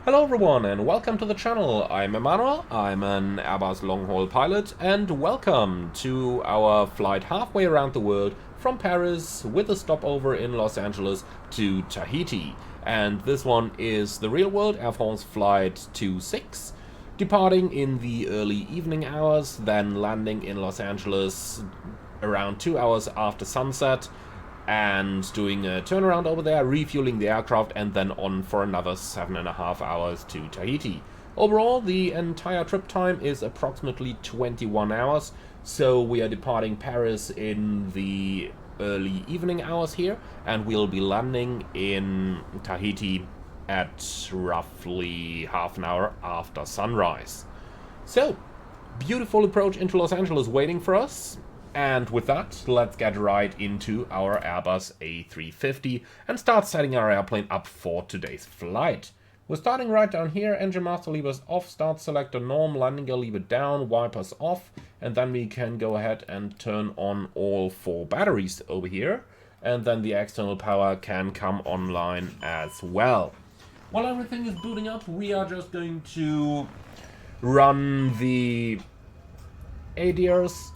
Hello everyone and welcome to the channel. I'm Emmanuel, I'm an Airbus long-haul pilot, and welcome to our flight halfway around the world from Paris with a stopover in Los Angeles to Tahiti. And this one is the real-world Air France Flight 26, departing in the early evening hours, then landing in Los Angeles around 2 hours after sunset, and doing a turnaround over there, refueling the aircraft, and then on for another 7.5 hours to Tahiti. Overall, the entire trip time is approximately 21 hours, so we are departing Paris in the early evening hours here, and we'll be landing in Tahiti at roughly half an hour after sunrise. So, beautiful approach into Los Angeles waiting for us. And with that, let's get right into our Airbus A350 and start setting our airplane up for today's flight. We're starting right down here, engine master levers off, start selector norm, landing gear lever down, wipers off, and then we can go ahead and turn on all 4 batteries over here, and then the external power can come online as well. While everything is booting up, we are just going to run the ADRs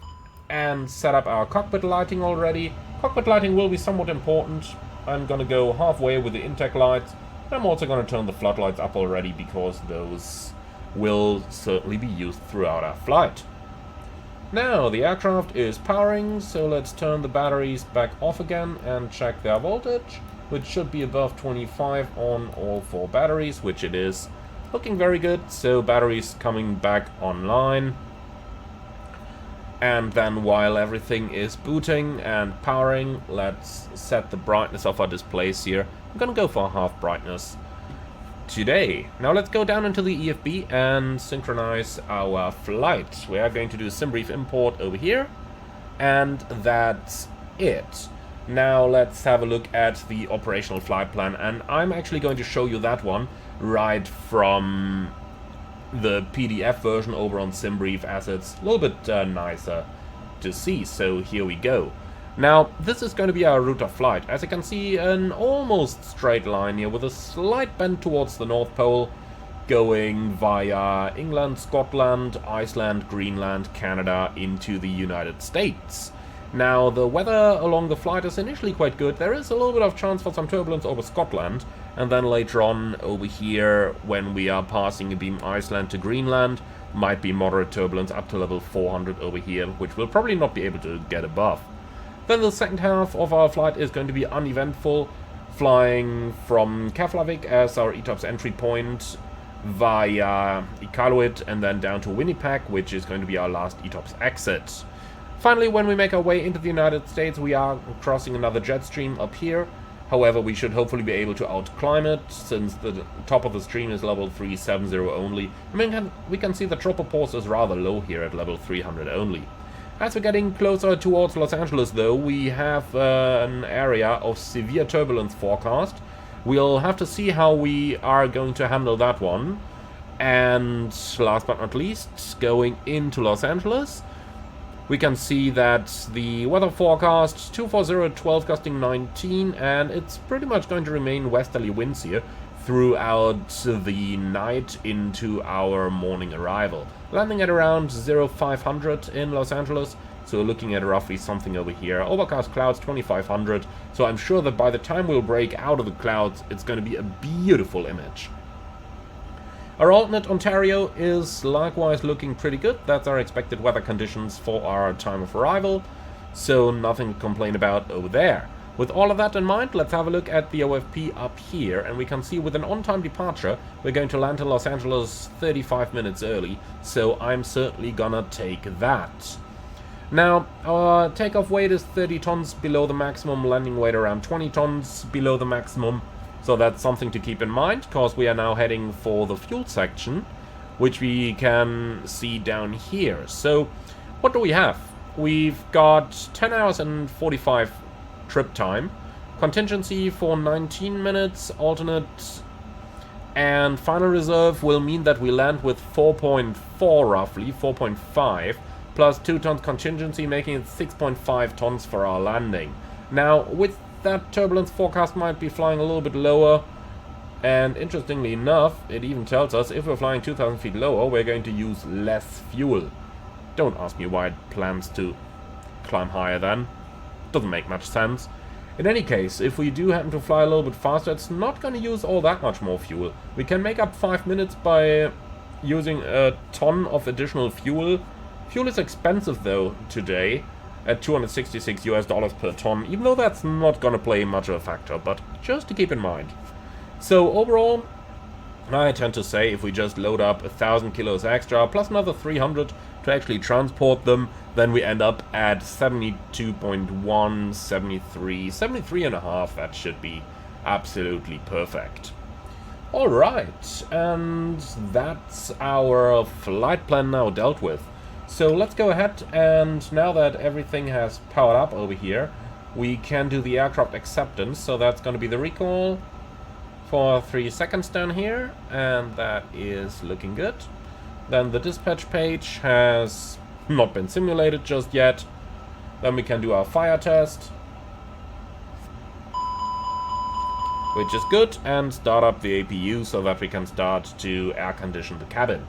and set up our cockpit lighting already. Cockpit lighting will be somewhat important. I'm gonna go halfway with the intake lights. I'm also gonna turn the floodlights up already because those will certainly be used throughout our flight. Now the aircraft is powering, so let's turn the batteries back off again and check their voltage, which should be above 25 on all 4 batteries, which it is. Looking very good, so batteries coming back online. And then while everything is booting and powering, let's set the brightness of our displays here. I'm gonna go for half brightness today. Now let's go down into the EFB and synchronize our flight. We are going to do a SimBrief import over here, and that's it. Now let's have a look at the operational flight plan, and I'm actually going to show you that one right from the PDF version over on SimBrief, as it's a little bit nicer to see. So here we go. Now this is going to be our route of flight. As you can see, an almost straight line here with a slight bend towards the North Pole, going via England, Scotland, Iceland, Greenland, Canada into the United States. Now the weather along the flight is initially quite good. There is a little bit of chance for some turbulence over Scotland, and then later on over here, when we are passing a beam Iceland to Greenland, might be moderate turbulence up to level 400 over here, which we'll probably not be able to get above. Then the second half of our flight is going to be uneventful, flying from Keflavik as our ETOPS entry point via Iqaluit and then down to Winnipeg, which is going to be our last ETOPS exit. Finally, when we make our way into the United States, we are crossing another jet stream up here. However, we should hopefully be able to outclimb it, since the top of the stream is level 370 only. I mean, we can see the tropopause is rather low here at level 300 only. As we're getting closer towards Los Angeles, though, we have an area of severe turbulence forecast. We'll have to see how we are going to handle that one. And last but not least, going into Los Angeles, we can see that the weather forecast 240 12 gusting 19, and it's pretty much going to remain westerly winds here throughout the night into our morning arrival. Landing at around 0500 in Los Angeles, so looking at roughly something over here. Overcast clouds 2500, so I'm sure that by the time we'll break out of the clouds, it's going to be a beautiful image. Our alternate Ontario is likewise looking pretty good. That's our expected weather conditions for our time of arrival, so nothing to complain about over there. With all of that in mind, let's have a look at the OFP up here, and we can see with an on-time departure, we're going to land in Los Angeles 35 minutes early, so I'm certainly gonna take that. Now, our takeoff weight is 30 tons below the maximum, landing weight around 20 tons below the maximum. So that's something to keep in mind, because we are now heading for the fuel section, which we can see down here. So what do we have? We've got 10 hours and 45 trip time, contingency for 19 minutes, alternate and final reserve will mean that we land with 4.4 roughly, 4.5, plus 2 tons contingency, making it 6.5 tons for our landing. Now, with that turbulence forecast might be flying a little bit lower, And interestingly enough, it even tells us if we're flying 2,000 feet lower, we're going to use less fuel. Don't ask me why it plans to climb higher then. Doesn't make much sense. In any case, if we do happen to fly a little bit faster, it's not going to use all that much more fuel. We can make up 5 minutes by using a ton of additional fuel. Fuel is expensive though today at $266 per ton, even though that's not going to play much of a factor, but just to keep in mind. So overall, I tend to say if we just load up 1,000 kilos extra plus another 300 to actually transport them, then we end up at 72.1, 73 and a half. That should be absolutely perfect. Alright, and that's our flight plan now dealt with. So let's go ahead, and now that everything has powered up over here, we can do the aircraft acceptance. So that's going to be the recall for 3 seconds down here, and that is looking good. Then the dispatch page has not been simulated just yet. Then we can do our fire test, which is good, and start up the APU so that we can start to air condition the cabin.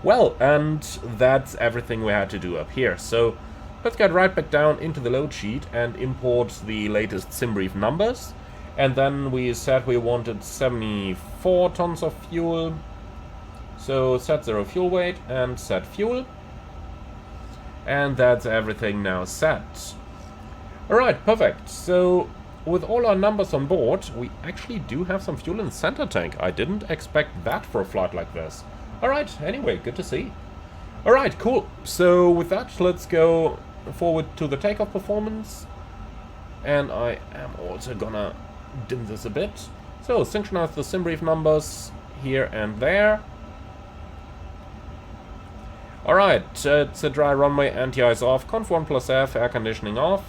Well, and that's everything we had to do up here. So let's get right back down into the load sheet and import the latest SimBrief numbers. And then we said we wanted 74 tons of fuel. So set 0 fuel weight and set fuel. And that's everything now set. Alright, perfect. So with all our numbers on board, we actually do have some fuel in the center tank. I didn't expect that for a flight like this. Alright, anyway, good to see. Alright, cool. So with that, let's go forward to the takeoff performance. And I am also gonna dim this a bit. So synchronize the SimBrief numbers here and there. Alright, it's a dry runway, anti-ice off, conf 1 plus F, air conditioning off.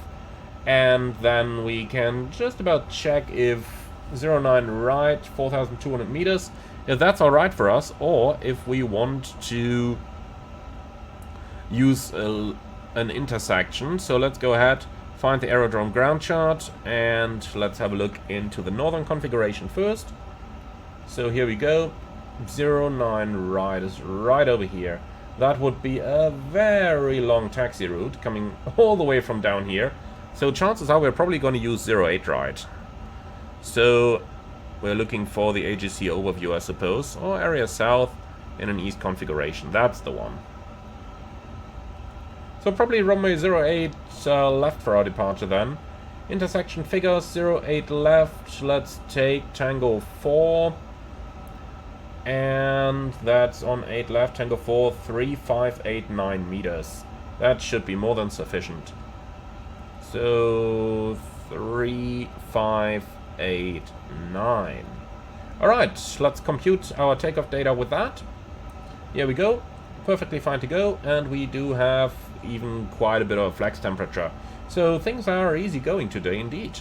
And then we can just about check if 09 right, 4,200 meters, if that's alright for us, or if we want to use an intersection. So let's go ahead, find the aerodrome ground chart, and let's have a look into the northern configuration first. So here we go, 09 right is right over here. That would be a very long taxi route coming all the way from down here. So chances are we're probably going to use 08 right. So we're looking for the AGC overview, I suppose, or area south in an east configuration. That's the one. So probably runway 08 left for our departure then. Intersection figures 08 left. Let's take Tango 4. And that's on 8 left, Tango 4, 3589 meters. That should be more than sufficient. So 3589. Alright, let's compute our takeoff data with that. Here we go. Perfectly fine to go, and we do have even quite a bit of flex temperature. So things are easy going today indeed.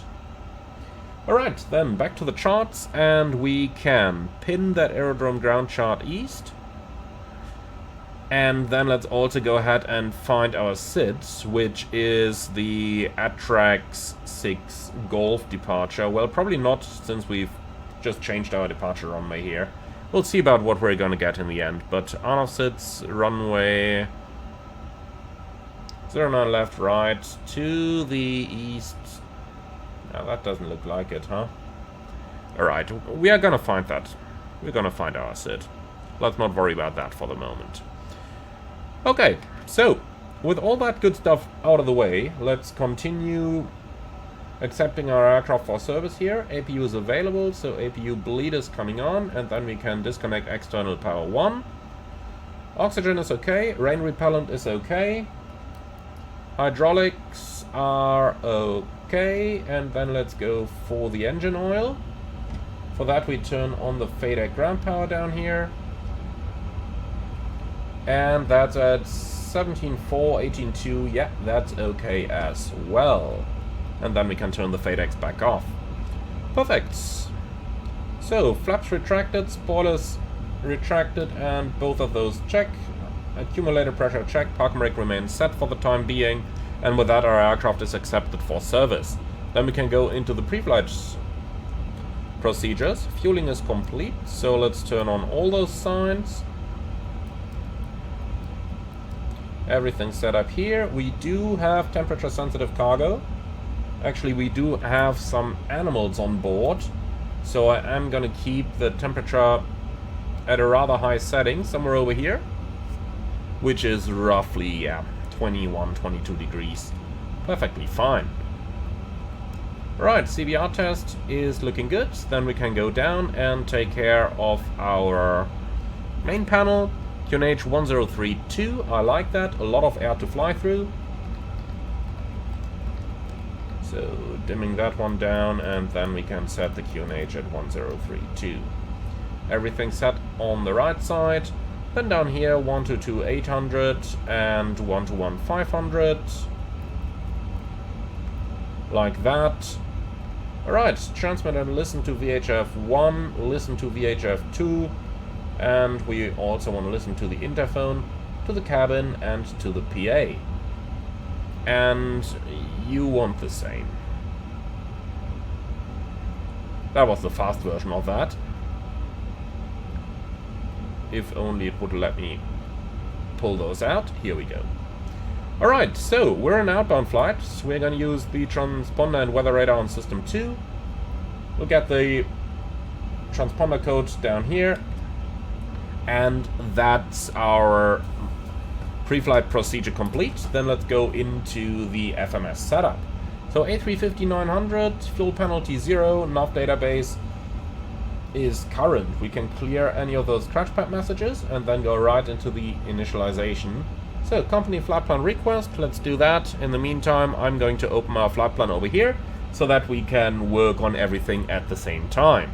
Alright, then back to the charts, and we can pin that aerodrome ground chart east. And then let's also go ahead and find our SID, which is the ATRAX 6 Golf departure. Well, probably not, since we've just changed our departure runway here. We'll see about what we're gonna get in the end, but on SID's runway 09 left, right, to the east. Now that doesn't look like it, huh? Alright, we are gonna find that. We're gonna find our SID. Let's not worry about that for the moment. Okay, so with all that good stuff out of the way, let's continue accepting our aircraft for service here. APU is available, so APU bleed is coming on, and then we can disconnect external power 1. Oxygen is okay, rain repellent is okay. Hydraulics are okay, and then let's go for the engine oil. For that we turn on the FADEC ground power down here. And that's at 17.4, 18.2, yeah, that's okay as well. And then we can turn the FADEX back off. Perfect. So, flaps retracted, spoilers retracted, and both of those check. Accumulator pressure check, parking brake remains set for the time being, and with that our aircraft is accepted for service. Then we can go into the pre-flight procedures. Fueling is complete, so let's turn on all those signs. Everything's set up here. We do have temperature sensitive cargo. Actually, we do have some animals on board, so I am gonna keep the temperature at a rather high setting, somewhere over here, which is roughly, yeah, 21, 22 degrees. Perfectly fine. Right, CBR test is looking good. Then we can go down and take care of our main panel. QNH 1032, I like that. A lot of air to fly through. So dimming that one down, and then we can set the QNH at 1032. Everything set on the right side. Then down here 122 800 and 121 500. Like that. Alright, transmit and listen to VHF 1, listen to VHF 2, and we also want to listen to the interphone, to the cabin, and to the PA. And you want the same. That was the fast version of that. If only it would let me pull those out. Here we go. Alright, so we're in outbound flight. We're going to use the transponder and weather radar on system 2. We'll get the transponder code down here. And that's our pre-flight procedure complete. Then let's go into the FMS setup. So A350 900, fuel penalty 0, nav database is current. We can clear any of those crash pad messages and then go right into the initialization. So, company flight plan request, let's do that. In the meantime, I'm going to open our flight plan over here so that we can work on everything at the same time.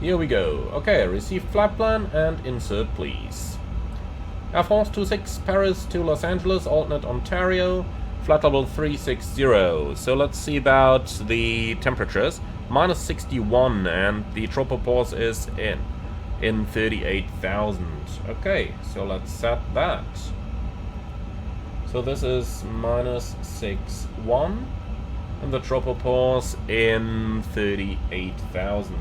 Here we go. Okay, receive flight plan and insert please. Air France 26 Paris to Los Angeles, alternate Ontario, flight level 360. So let's see about the temperatures. Minus 61 and the tropopause is in 38,000. Okay, so let's set that. So this is minus 61 and the tropopause in 38,000.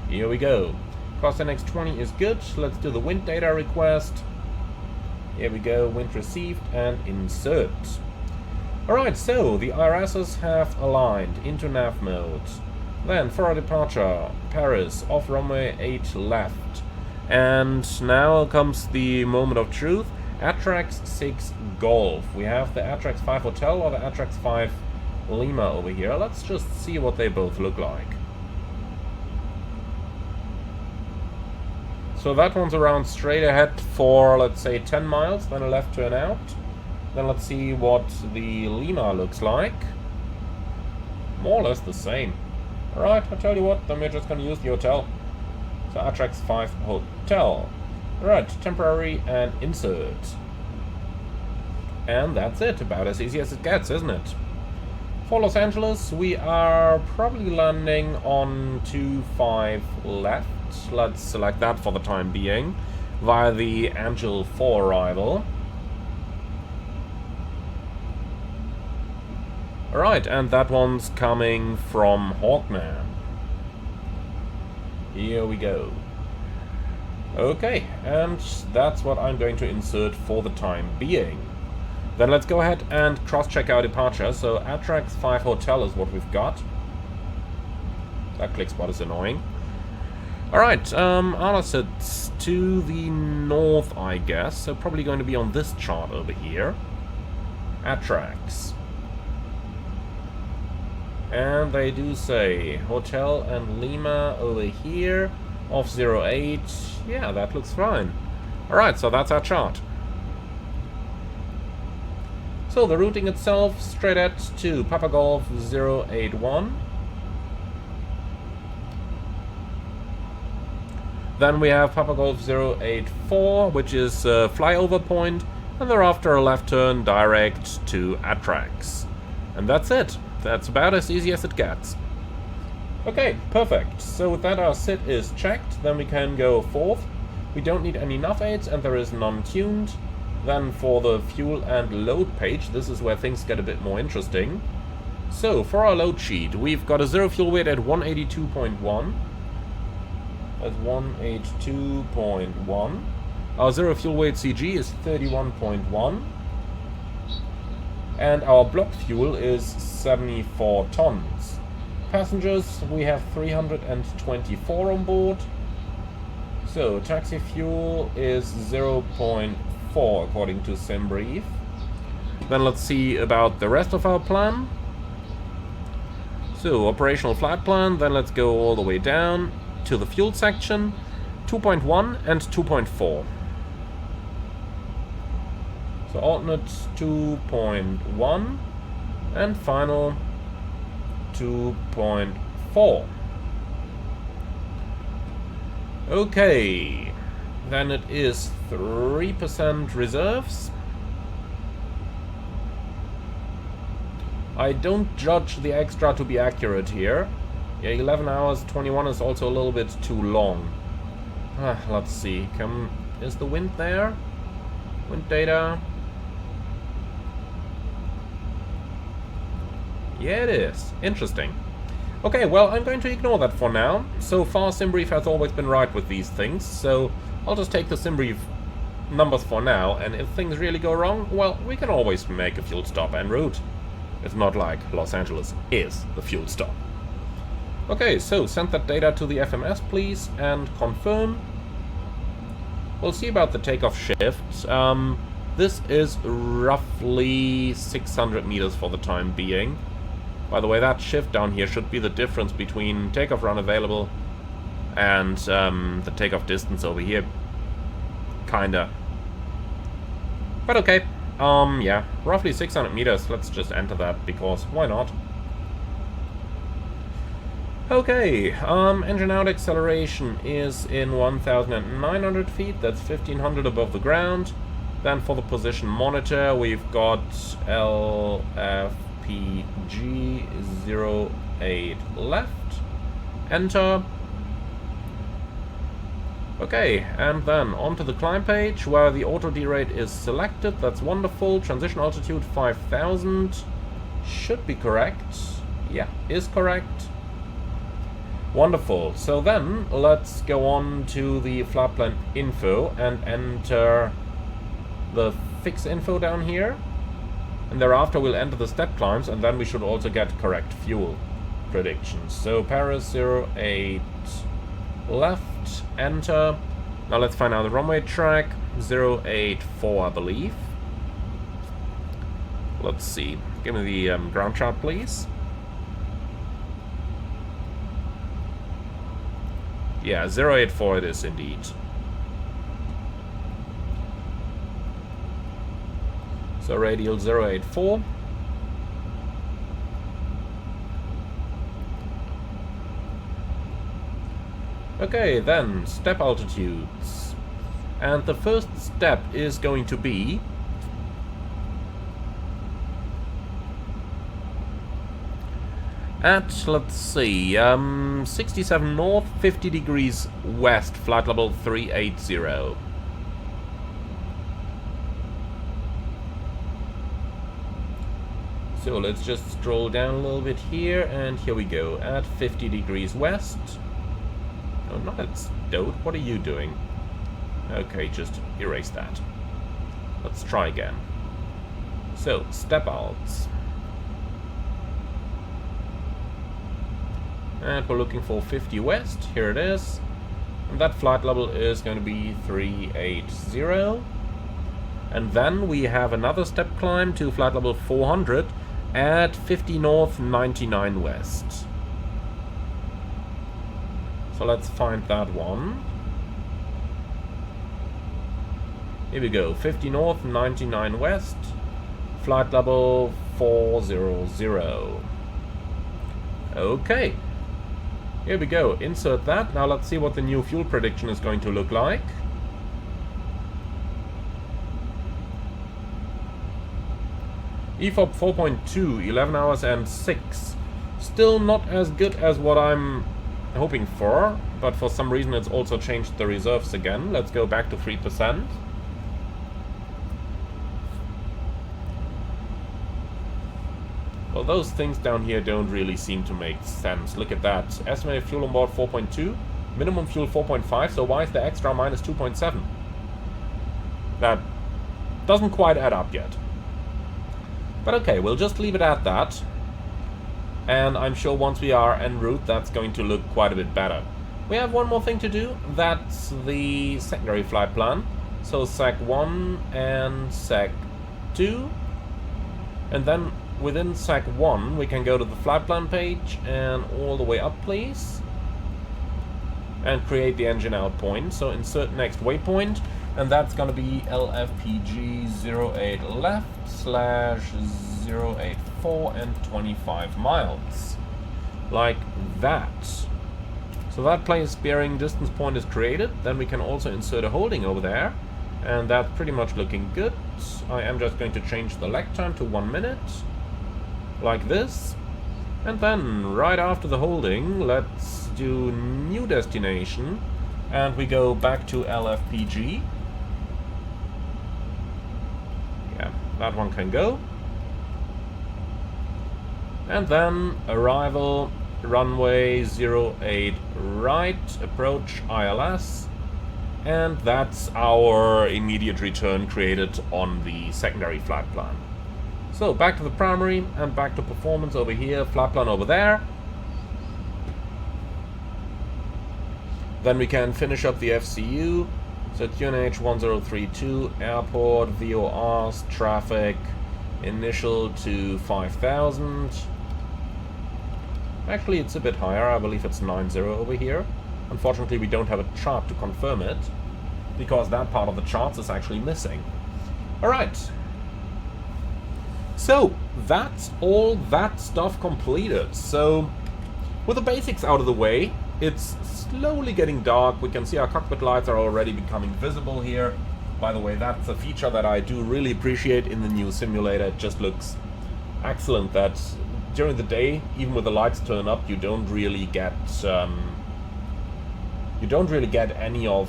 Here we go. Cost NX20 is good. Let's do the wind data request. Here we go, wind received and insert. Alright, so the IRSs have aligned into nav mode. Then for our departure, Paris, off runway 8 left. And now comes the moment of truth. ATRAX 6 Golf. We have the ATRAX 5 Hotel or the ATRAX 5 Lima over here. Let's just see what they both look like. So that one's around straight ahead for, let's say, 10 miles, then a left turn out. Then let's see what the Lima looks like. More or less the same. Alright, I'll tell you what, then we're just going to use the hotel. So ATRAX 5 Hotel. Alright, temporary and insert. And that's it, about as easy as it gets, isn't it? For Los Angeles, we are probably landing on 25 left. Let's select that for the time being, via the Angel 4 arrival. Alright, and that one's coming from Hawkman. Here we go. Okay, and that's what I'm going to insert for the time being. Then let's go ahead and cross-check our departure. So ATRAX 5 Hotel is what we've got. That click spot is annoying. Alright, it's to the north, I guess. So probably going to be on this chart over here. ATRAX. And they do say Hotel and Lima over here. Off 08. Yeah, that looks fine. Alright, so that's our chart. So the routing itself, straight at to Papa Golf 081. Then we have Papa Golf 084, which is a flyover point, and thereafter a left turn direct to ATRAX. And that's it. That's about as easy as it gets. Okay, perfect. So with that our sit is checked, then we can go forth. We don't need any nav aids and there is none tuned. Then for the fuel and load page, this is where things get a bit more interesting. So, for our load sheet, we've got a zero fuel weight at 182.1. That's 182.1. Our zero fuel weight CG is 31.1. And our block fuel is 74 tons. Passengers, we have 324 on board. So, taxi fuel is 0.4 according to SimBrief. Then let's see about the rest of our plan. So, operational flight plan, then let's go all the way down to the fuel section. 2.1 and 2.4. So alternate 2.1 and final 2.4. Okay, then it is 3% reserves. I don't judge the extra to be accurate here. Yeah, 11 hours 21 is also a little bit too long. Let's see. Is the wind there? Wind data. Yeah, it is. Interesting. Okay, well, I'm going to ignore that for now. So far, SimBrief has always been right with these things, so I'll just take the SimBrief numbers for now, and if things really go wrong, well, we can always make a fuel stop en route. It's not like Los Angeles is the fuel stop. Okay, so send that data to the FMS, please, and confirm. We'll see about the takeoff shift. This is roughly 600 meters for the time being. By the way, that shift down here should be the difference between takeoff run available and the takeoff distance over here. Kinda. But okay. Yeah, roughly 600 meters. Let's just enter that, because why not? Okay, engine out acceleration is in 1,900 feet. That's 1,500 above the ground. Then for the position monitor, we've got LFPG08 left. Enter. Okay, and then onto the climb page where the auto derate is selected. That's wonderful. Transition altitude 5,000. Should be correct. Yeah, is correct. Wonderful. So then let's go on to the flight plan info and enter the fix info down here. And thereafter we'll enter the step climbs, and then we should also get correct fuel predictions. So Paris 08 left. Enter. Now let's find out the runway track. 084, I believe. Let's see. Give me the ground chart, please. Yeah, 084 it is indeed. So radial 084. Okay, then step altitudes. And the first step is going to be at, let's see, 67 north, 50 degrees west, flight level 380. So let's just scroll down a little bit here, and here we go, at 50 degrees west. No, not at Stoat. What are you doing? Okay, just erase that. Let's try again. So, step outs. And we're looking for 50 west. Here it is. And that flight level is going to be 380. And then we have another step climb to flight level 400 at 50 north, 99 west. So let's find that one. Here we go. 50 north, 99 west. Flight level 400. Okay. Here we go. Insert that. Now let's see what the new fuel prediction is going to look like. EFOP 4.2, 11 hours and 6. Still not as good as what I'm hoping for, but for some reason it's also changed the reserves again. Let's go back to 3%. Well, those things down here don't really seem to make sense. Look at that. Estimated fuel on board 4.2. Minimum fuel 4.5. So why is the extra minus 2.7? That doesn't quite add up yet. But okay, we'll just leave it at that. And I'm sure once we are en route, that's going to look quite a bit better. We have one more thing to do. That's the secondary flight plan. So Sec 1 and Sec 2. And then within Sec 1, we can go to the flight plan page and all the way up, please. And create the engine out point. So insert next waypoint. And that's going to be LFPG 08 left / 084 and 25 miles. Like that. So that place bearing distance point is created. Then we can also insert a holding over there. And that's pretty much looking good. I am just going to change the leg time to 1 minute. Like this. And then right after the holding, let's do new destination. And we go back to LFPG. Yeah, that one can go. And then arrival, runway 08 right, approach ILS. And that's our immediate return created on the secondary flight plan. So back to the primary and back to performance over here, flight plan over there. Then we can finish up the FCU. So QNH 1032, airport, VORs, traffic, initial to 5000. Actually, it's a bit higher. I believe it's 90 over here. Unfortunately, we don't have a chart to confirm it, because that part of the charts is actually missing. Alright. So, that's all that stuff completed. So, with the basics out of the way, it's slowly getting dark. We can see our cockpit lights are already becoming visible here. By the way, that's a feature that I do really appreciate in the new simulator. It just looks excellent that during the day, even with the lights turned up, you don't really get any of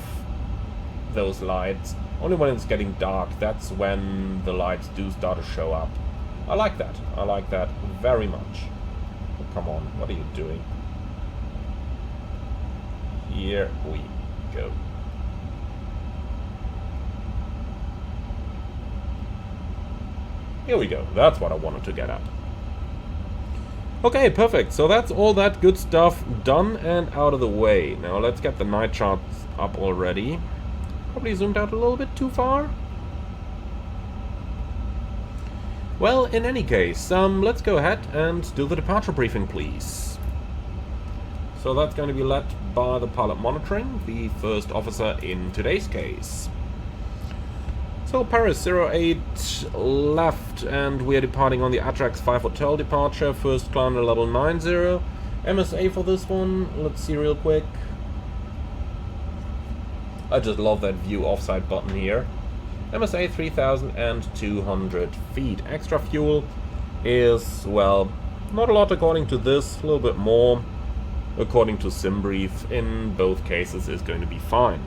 those lights. Only when it's getting dark, that's when the lights do start to show up. I like that. I like that very much. Oh, come on, what are you doing? Here we go. Here we go. That's what I wanted to get at. Okay, perfect. So that's all that good stuff done and out of the way. Now let's get the night charts up already. Probably zoomed out a little bit too far. Well, in any case, let's go ahead and do the departure briefing, please. So that's going to be led by the pilot monitoring, the first officer in today's case. So Paris 08 left, and we are departing on the Atrax 5 Hotel departure, first climb to level 90. MSA for this one, let's see real quick. I just love that view offside button here. MSA 3,200 feet. Extra fuel is, well, not a lot according to this, a little bit more according to SimBrief. In both cases is going to be fine.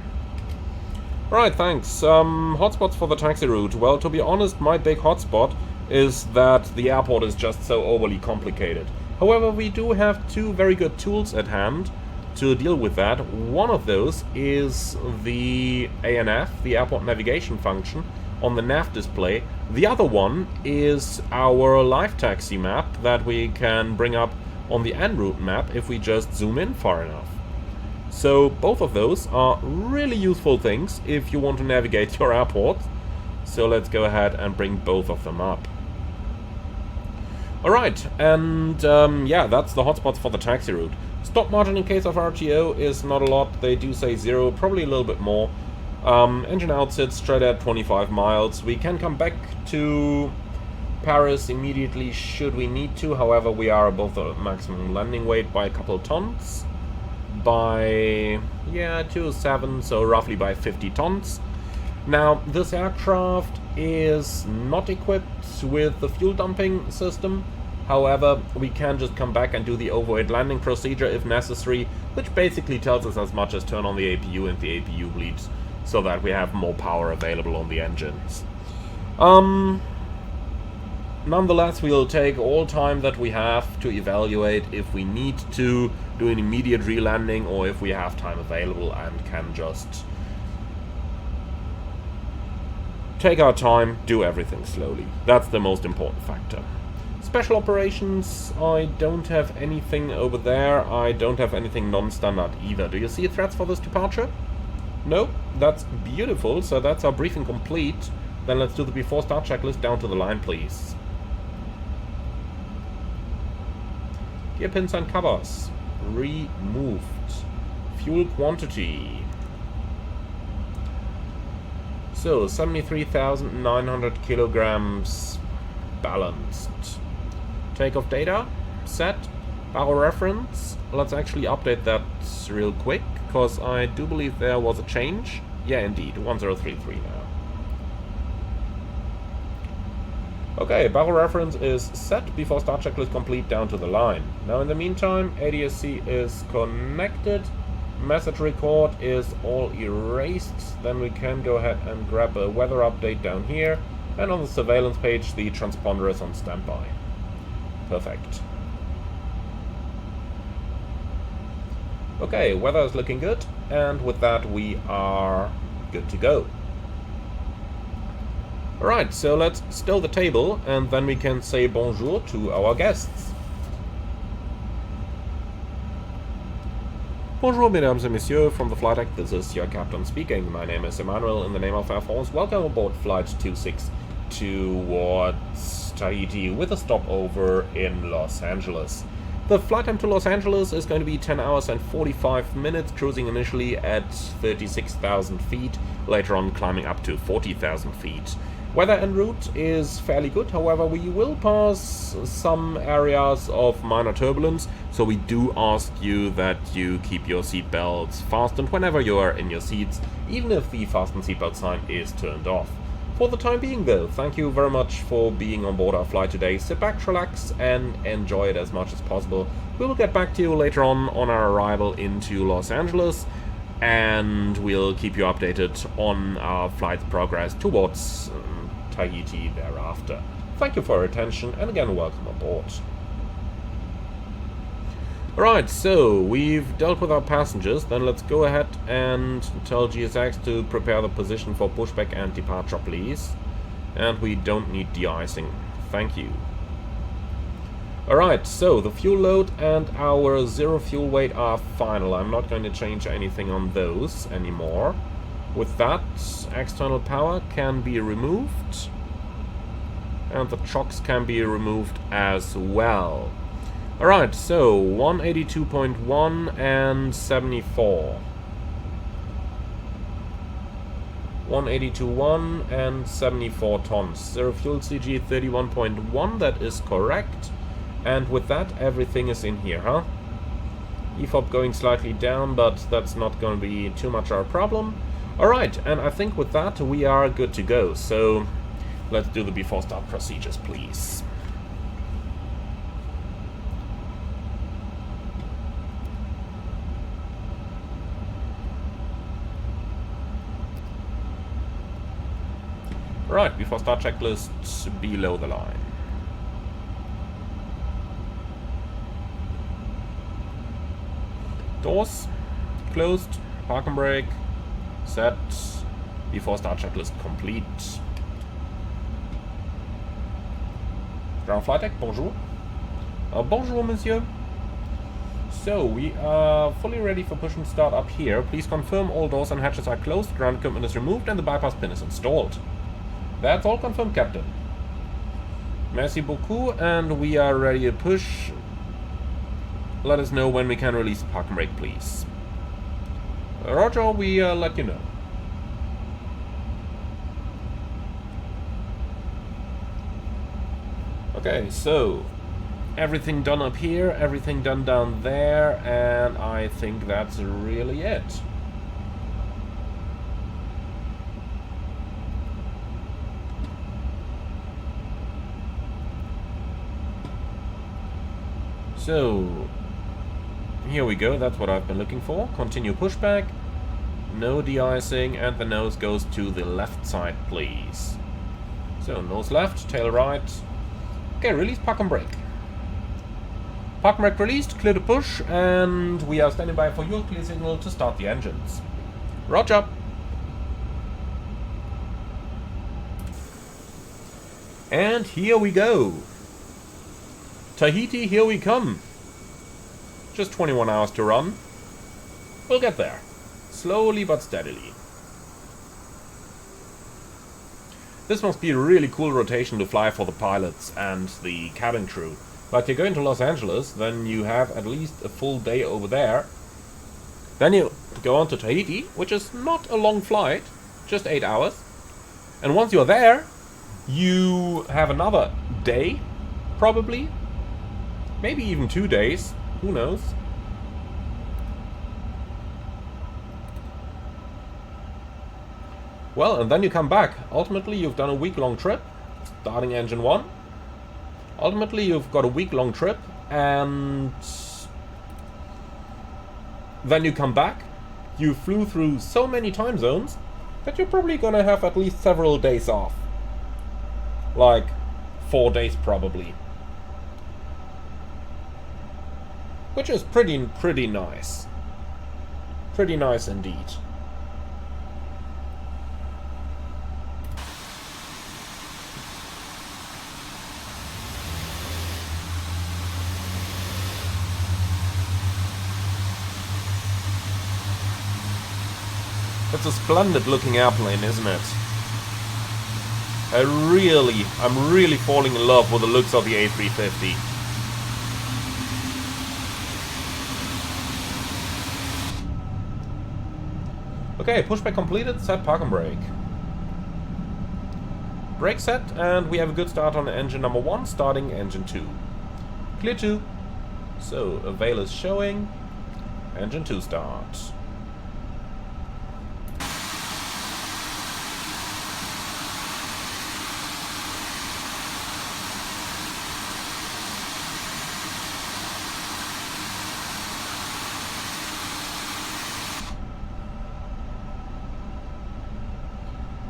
Right, thanks. Hotspots for the taxi route. Well, to be honest, my big hotspot is that the airport is just so overly complicated. However, we do have two very good tools at hand to deal with that. One of those is the ANF, the airport navigation function, on the nav display. The other one is our live taxi map that we can bring up on the en route map if we just zoom in far enough. So both of those are really useful things if you want to navigate your airport. So let's go ahead and bring both of them up. Alright, and yeah, that's the hotspots for the taxi route. Stop margin in case of RTO is not a lot. They do say 0, probably a little bit more. Engine outsits straight at 25 miles. We can come back to Paris immediately should we need to. However, we are above the maximum landing weight by a couple of tons. By, yeah, 207, so roughly by 50 tons. Now, this aircraft is not equipped with the fuel dumping system. However, we can just come back and do the overweight landing procedure if necessary, which basically tells us as much as turn on the APU and the APU bleeds so that we have more power available on the engines. Nonetheless, we'll take all time that we have to evaluate if we need to do an immediate re-landing or if we have time available and can just take our time, do everything slowly. That's the most important factor. Special operations, I don't have anything over there. I don't have anything non-standard either. Do you see threats for this departure? No, that's beautiful. So that's our briefing complete. Then let's do the before start checklist down to the line, please. Gear pins and covers removed. Fuel quantity. So 73,900 kilograms balanced. Takeoff data set. Barrel reference. Let's actually update that real quick, because I do believe there was a change. Yeah, indeed, 1033 now. Okay, barrel reference is set. Before start checklist complete down to the line. Now in the meantime, ADSC is connected. Message record is all erased. Then we can go ahead and grab a weather update down here. And on the surveillance page, the transponder is on standby. Perfect. Okay, weather is looking good. And with that, we are good to go. Alright, so let's stow the table, and then we can say bonjour to our guests. Bonjour, mesdames et messieurs, from the flight deck, this is your captain speaking. My name is Emmanuel, in the name of Air France. Welcome aboard Flight 26 towards Tahiti with a stopover in Los Angeles. The flight time to Los Angeles is going to be 10 hours and 45 minutes, cruising initially at 36,000 feet, later on climbing up to 40,000 feet. Weather en route is fairly good, however we will pass some areas of minor turbulence, so we do ask you that you keep your seatbelts fastened whenever you are in your seats, even if the fasten seatbelt sign is turned off. For the time being though, thank you very much for being on board our flight today. Sit back, relax and enjoy it as much as possible. We will get back to you later on our arrival into Los Angeles, and we'll keep you updated on our flight's progress towards Tahiti thereafter. Thank you for your attention, and again, welcome aboard. Alright, so we've dealt with our passengers, then let's go ahead and tell GSX to prepare the position for pushback and departure, please. And we don't need de-icing. Thank you. Alright, so the fuel load and our zero fuel weight are final. I'm not going to change anything on those anymore. With that, external power can be removed, and the chocks can be removed as well. Alright, so 182.1 and 74. 182.1 and 74 tons. Zero fuel CG 31.1, that is correct. And with that, everything is in here, huh? EFOP going slightly down, but that's not going to be too much our problem. Alright, and I think with that we are good to go, so let's do the before start procedures, please. Right, before start checklist below the line. Doors closed, parking brake set, before start checklist complete. Ground flight deck, bonjour. Bonjour, monsieur. So, we are fully ready for push and start up here. Please confirm all doors and hatches are closed, ground equipment is removed, and the bypass pin is installed. That's all confirmed, Captain. Merci beaucoup, and we are ready to push. Let us know when we can release the parking brake, please. Roger, we let you know. Okay, so everything done up here, everything done down there, and I think that's really it. So here we go, that's what I've been looking for. Continue pushback, no de-icing, and the nose goes to the left side, please. So nose left, tail right, Okay, release park and brake. Park and brake released, clear to push, and we are standing by for your clear signal to start the engines. Roger. And here we go. Tahiti, here we come. Just 21 hours to run. We'll get there. Slowly but steadily. This must be a really cool rotation to fly for the pilots and the cabin crew. Like, you're going to Los Angeles, then you have at least a full day over there. Then you go on to Tahiti, which is not a long flight, just 8 hours. And once you're there, you have another day, probably. Maybe even 2 days, who knows. Well, and then you come back. Ultimately, you've done a week-long trip, starting engine 1. Ultimately, you've got a week-long trip, and then you come back. You flew through so many time zones that you're probably gonna have at least several days off. Like 4 days probably. Which is pretty nice. Pretty nice indeed. It's a splendid looking airplane, isn't it? I'm really falling in love with the looks of the A350. Okay, pushback completed, set park and brake. Brake set, and we have a good start on engine number 1, starting engine 2. Clear 2. So, avail is showing. Engine 2 starts.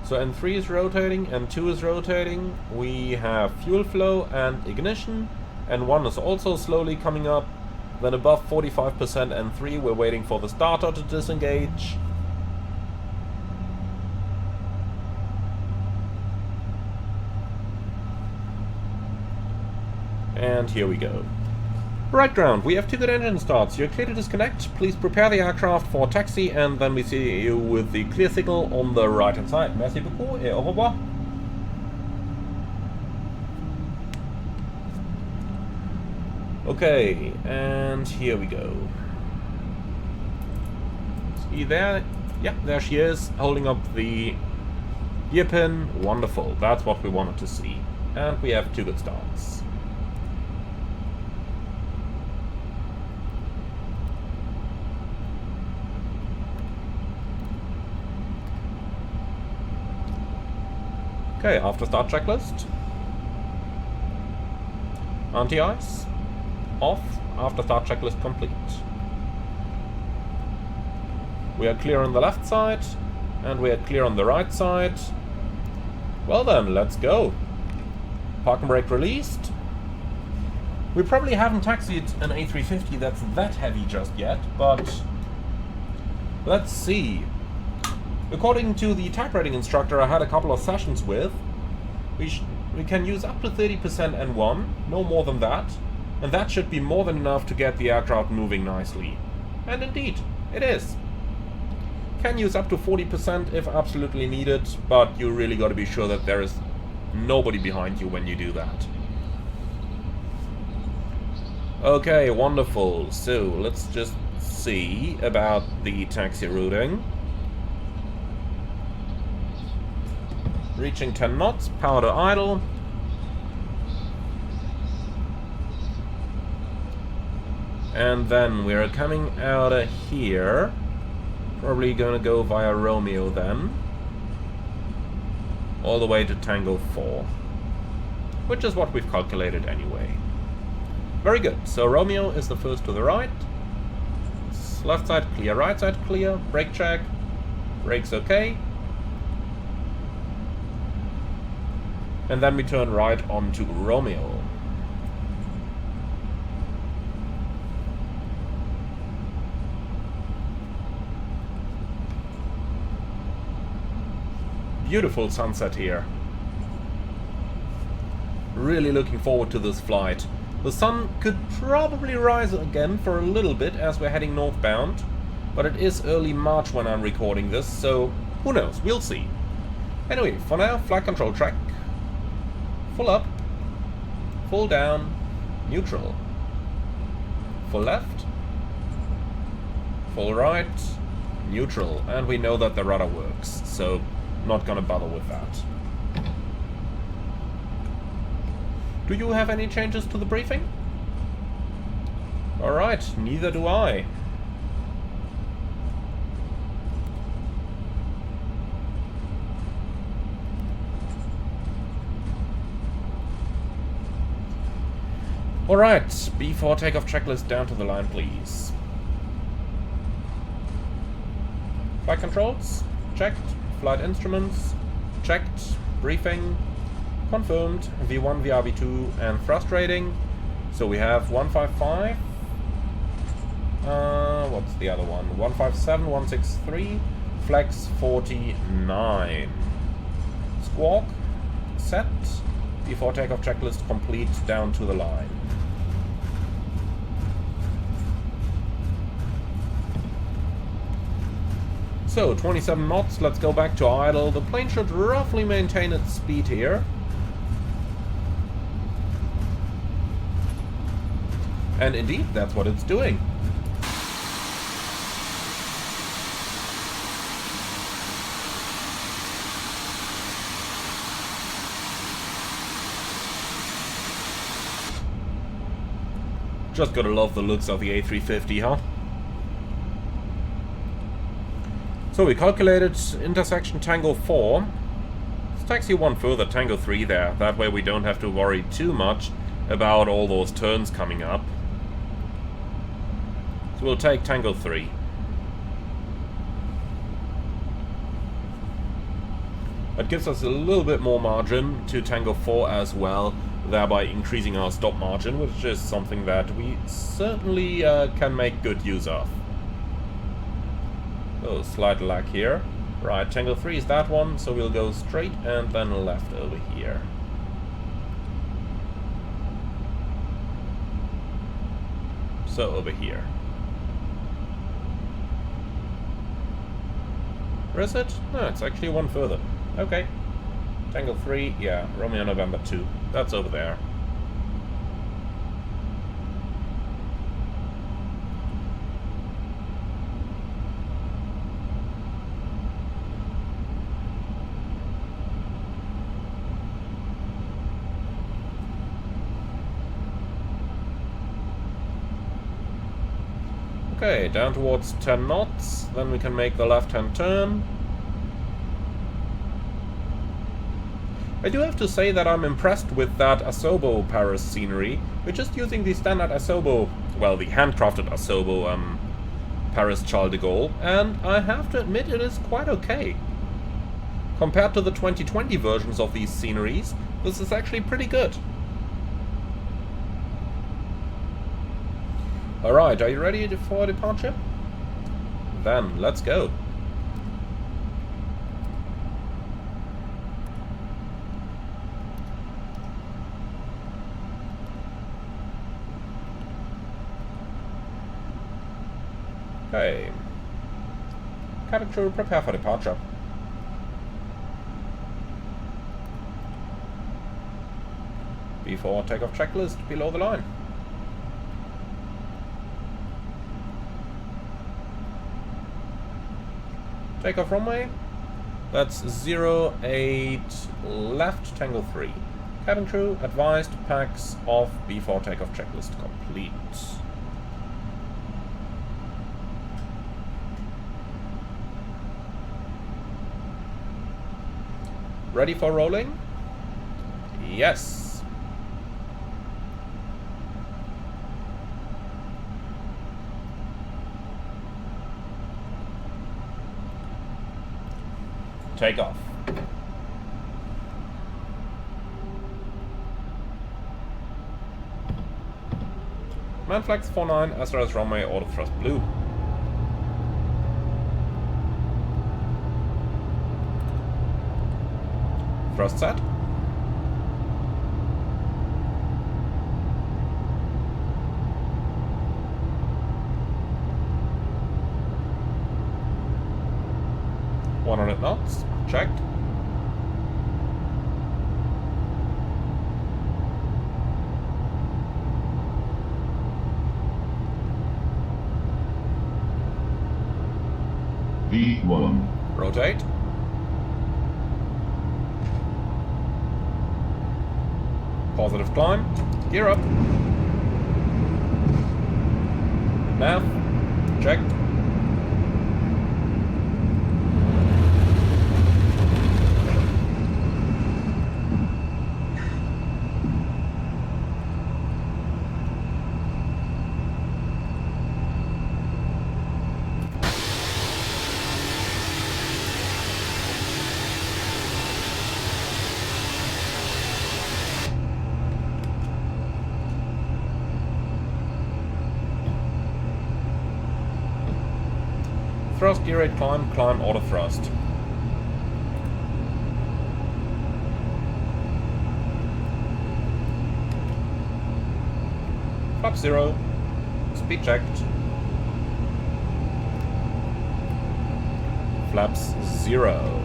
So N3 is rotating, N2 is rotating, we have fuel flow and ignition, N1 is also slowly coming up, then above 45% N3, we're waiting for the starter to disengage. And here we go. Right ground, we have 2 good engine starts. You're clear to disconnect. Please prepare the aircraft for taxi, and then we see you with the clear signal on the right hand side. Merci beaucoup et au revoir. Okay, and here we go. See there? Yeah, there she is, holding up the gear pin. Wonderful, that's what we wanted to see. And we have 2 good starts. Okay, after start checklist. Anti-ice. Off. After start checklist complete. We are clear on the left side. And we are clear on the right side. Well then, let's go. Park and brake released. We probably haven't taxied an A350 that's that heavy just yet, but let's see. According to the type rating instructor I had a couple of sessions with, we can use up to 30% N1, no more than that, and that should be more than enough to get the aircraft moving nicely. And indeed, it is. Can use up to 40% if absolutely needed, but you really got to be sure that there is nobody behind you when you do that. Okay, wonderful. So let's just see about the taxi routing. Reaching 10 knots, power to idle. And then we're coming out of here. Probably gonna go via Romeo then. All the way to Tango 4. Which is what we've calculated anyway. Very good. So Romeo is the first to the right. Left side clear, right side clear. Brake check. Brakes okay. And then we turn right onto Romeo. beautiful sunset here. Really looking forward to this flight. The sun could probably rise again for a little bit as we're heading northbound, but it is early March when I'm recording this, so who knows, we'll see. Anyway, for now, flight control track. Full up, full down, neutral. Full left, full right, neutral. And we know that the rudder works, so not gonna bother with that. Do you have any changes to the briefing? Alright, neither do I. Alright, B4 takeoff checklist down to the line, please. Flight controls, checked. Flight instruments, checked. Briefing, confirmed. V1, VRV2, and thrust rating. So we have 155. What's the other one? 157, 163. Flex 49. Squawk, set. B4 takeoff checklist complete down to the line. So, 27 knots, let's go back to idle. The plane should roughly maintain its speed here. And indeed, that's what it's doing. Just gotta love the looks of the A350, huh? So we calculated intersection Tango 4. Let's taxi one further, Tango 3 there. That way we don't have to worry too much about all those turns coming up. So we'll take Tango 3. That gives us a little bit more margin to Tango 4 as well, thereby increasing our stop margin, which is something that we certainly can make good use of. So, slight lag here. Right, Tango 3 is that one, so we'll go straight and then left over here. So, over here. Where is it? No, it's actually one further. Okay. Tango 3, yeah, Romeo November 2. That's over there. Okay, down towards 10 knots, then we can make the left-hand turn. I do have to say that I'm impressed with that Asobo Paris scenery. We're just using the standard Asobo, well, the handcrafted Asobo Paris Charles de Gaulle, and I have to admit it is quite okay. Compared to the 2020 versions of these sceneries, this is actually pretty good. Alright, are you ready for departure? Then, let's go. Okay. Cabin crew, prepare for departure. B4 takeoff checklist below the line. Takeoff runway. That's 08 left, Tango 3. Cabin crew advised, packs off, B4 takeoff checklist complete. Ready for rolling? Yes. Take off. Manflex 49, SRS runway, auto thrust blue. Thrust set. knots. Checked. V1. Rotate. Positive climb. Gear up. Nav. Checked. Thrust, gear 8, climb, climb, auto thrust. Flap 0. Speed checked. Flaps 0.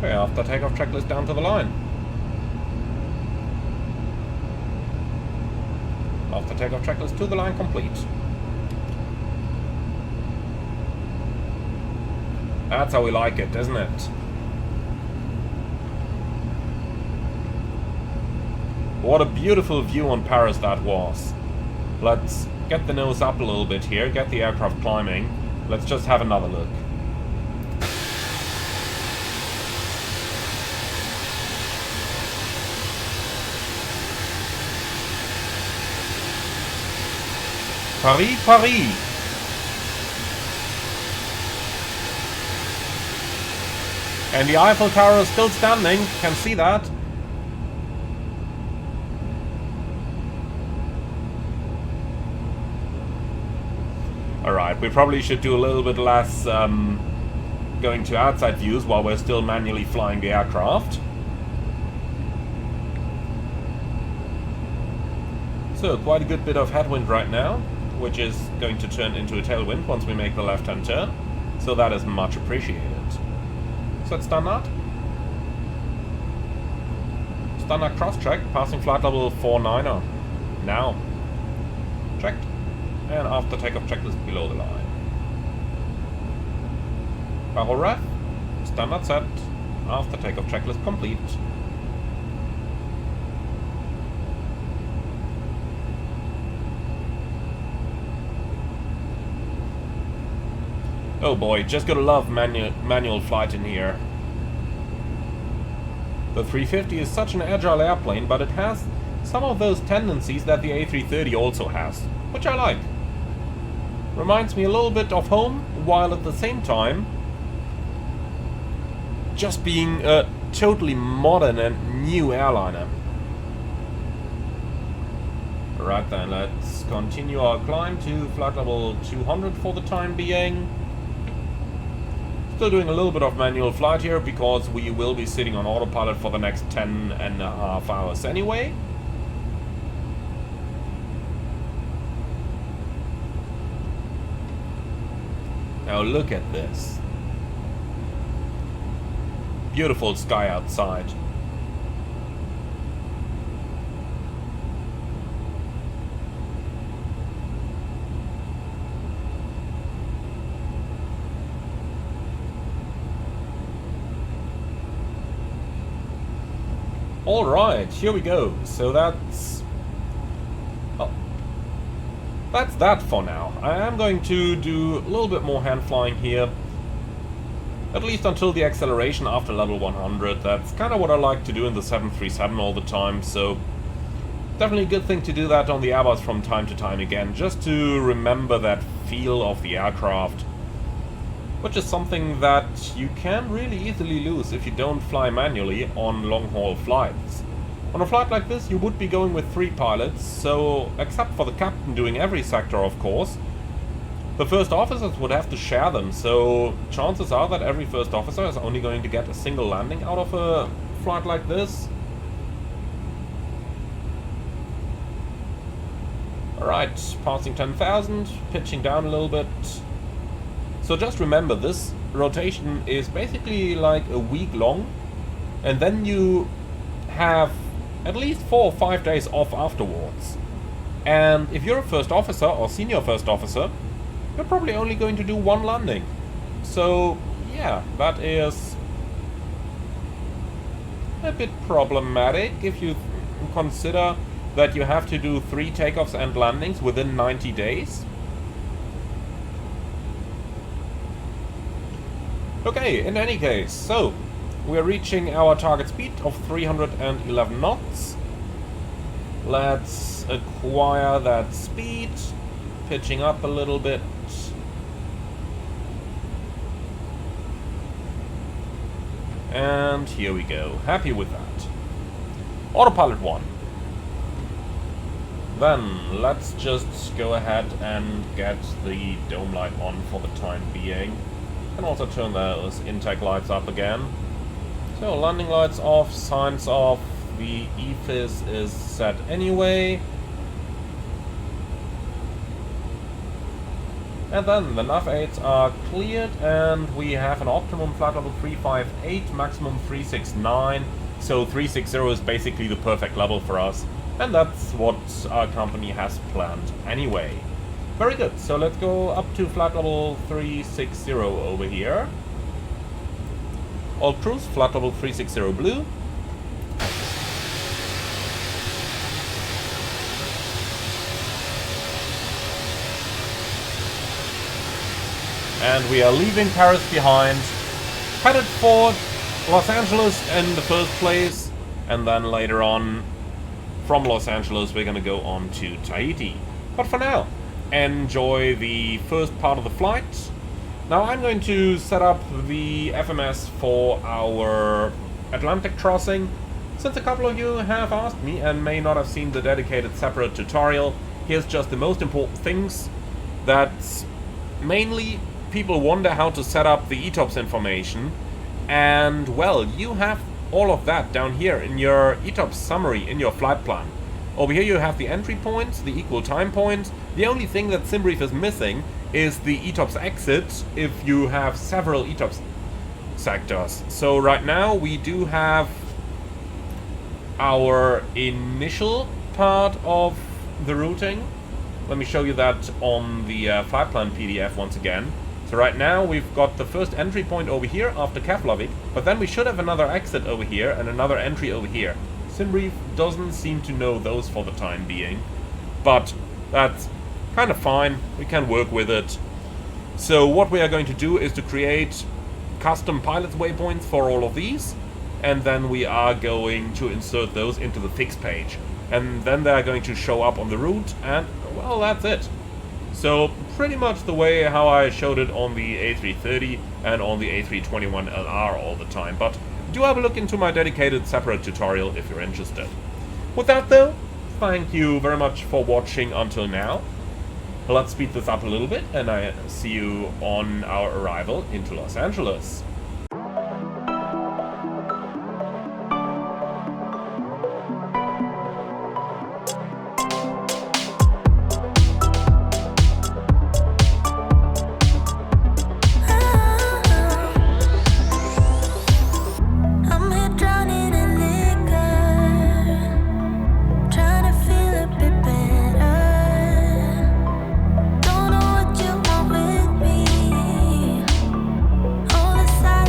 Okay, after takeoff checklist down to the line. After takeoff checklist to the line complete. That's how we like it, isn't it? What a beautiful view on Paris that was. Let's get the nose up a little bit here, get the aircraft climbing. Let's just have another look. Paris, Paris! And the Eiffel Tower is still standing, can see that. Alright, we probably should do a little bit less going to outside views while we're still manually flying the aircraft. So, quite a good bit of headwind right now, which is going to turn into a tailwind once we make the left-hand turn. So that is much appreciated. So let's standard. Standard cross-check, passing flight level 49er. Now. Checked. And after takeoff checklist below the line. Barrel ref. Standard set. After takeoff checklist complete. Oh boy, just gotta love manual flight in here. The 350 is such an agile airplane, but it has some of those tendencies that the A330 also has, which I like. Reminds me a little bit of home, while at the same time just being a totally modern and new airliner. Right then, let's continue our climb to flight level 200 for the time being. Still doing a little bit of manual flight here because we will be sitting on autopilot for the next 10.5 hours anyway. Now look at this. Beautiful sky outside. Alright, here we go. So that's that for now. I am going to do a little bit more hand flying here. At least until the acceleration after level 100. That's kind of what I like to do in the 737 all the time. So definitely a good thing to do that on the Airbus from time to time again. Just to remember that feel of the aircraft. which is something that you can really easily lose if you don't fly manually on long-haul flights. On a flight like this, you would be going with 3 pilots, so except for the captain doing every sector, of course, the first officers would have to share them, so chances are that every first officer is only going to get a single landing out of a flight like this. Alright, passing 10,000, pitching down a little bit. So just remember, this rotation is basically like a week long, and then you have at least 4 or 5 days off afterwards. And if you're a first officer or senior first officer, you're probably only going to do 1 landing. So yeah, that is a bit problematic if you consider that you have to do 3 takeoffs and landings within 90 days. Okay, in any case, so we're reaching our target speed of 311 knots. Let's acquire that speed, pitching up a little bit. And here we go. Happy with that. Autopilot 1. Then let's just go ahead and get the dome light on for the time being. And also turn those intake lights up again. So landing lights off, signs off, the EFIS is set anyway. And then the nav aids are cleared, and we have an optimum flight level 358, maximum 369. So 360 is basically the perfect level for us, and that's what our company has planned anyway. Very good, so let's go up to flight level 360 over here. All crews, flight level 360 blue. And we are leaving Paris behind, headed for Los Angeles in the first place, and then later on, from Los Angeles, we're going to go on to Tahiti. But for now, enjoy the first part of the flight. Now I'm going to set up the FMS for our Atlantic crossing. Since a couple of you have asked me and may not have seen the dedicated separate tutorial, here's just the most important things that mainly people wonder how to set up the ETOPS information, and well, you have all of that down here in your ETOPS summary in your flight plan. Over here you have the entry points, the equal time points. The only thing that SimBrief is missing is the ETOPS exit if you have several ETOPS sectors. So right now we do have our initial part of the routing. Let me show you that on the flight plan PDF once again. So right now we've got the first entry point over here after Keflavik, but then we should have another exit over here and another entry over here. SimBrief doesn't seem to know those for the time being, but that's kind of fine, we can work with it. So what we are going to do is to create custom pilot's waypoints for all of these, and then we are going to insert those into the fix page. And then they are going to show up on the route, and well, that's it. So pretty much the way how I showed it on the A330 and on the A321LR all the time, but do have a look into my dedicated separate tutorial if you're interested. With that though, thank you very much for watching until now. Let's speed this up a little bit, and I see you on our arrival into Los Angeles. Side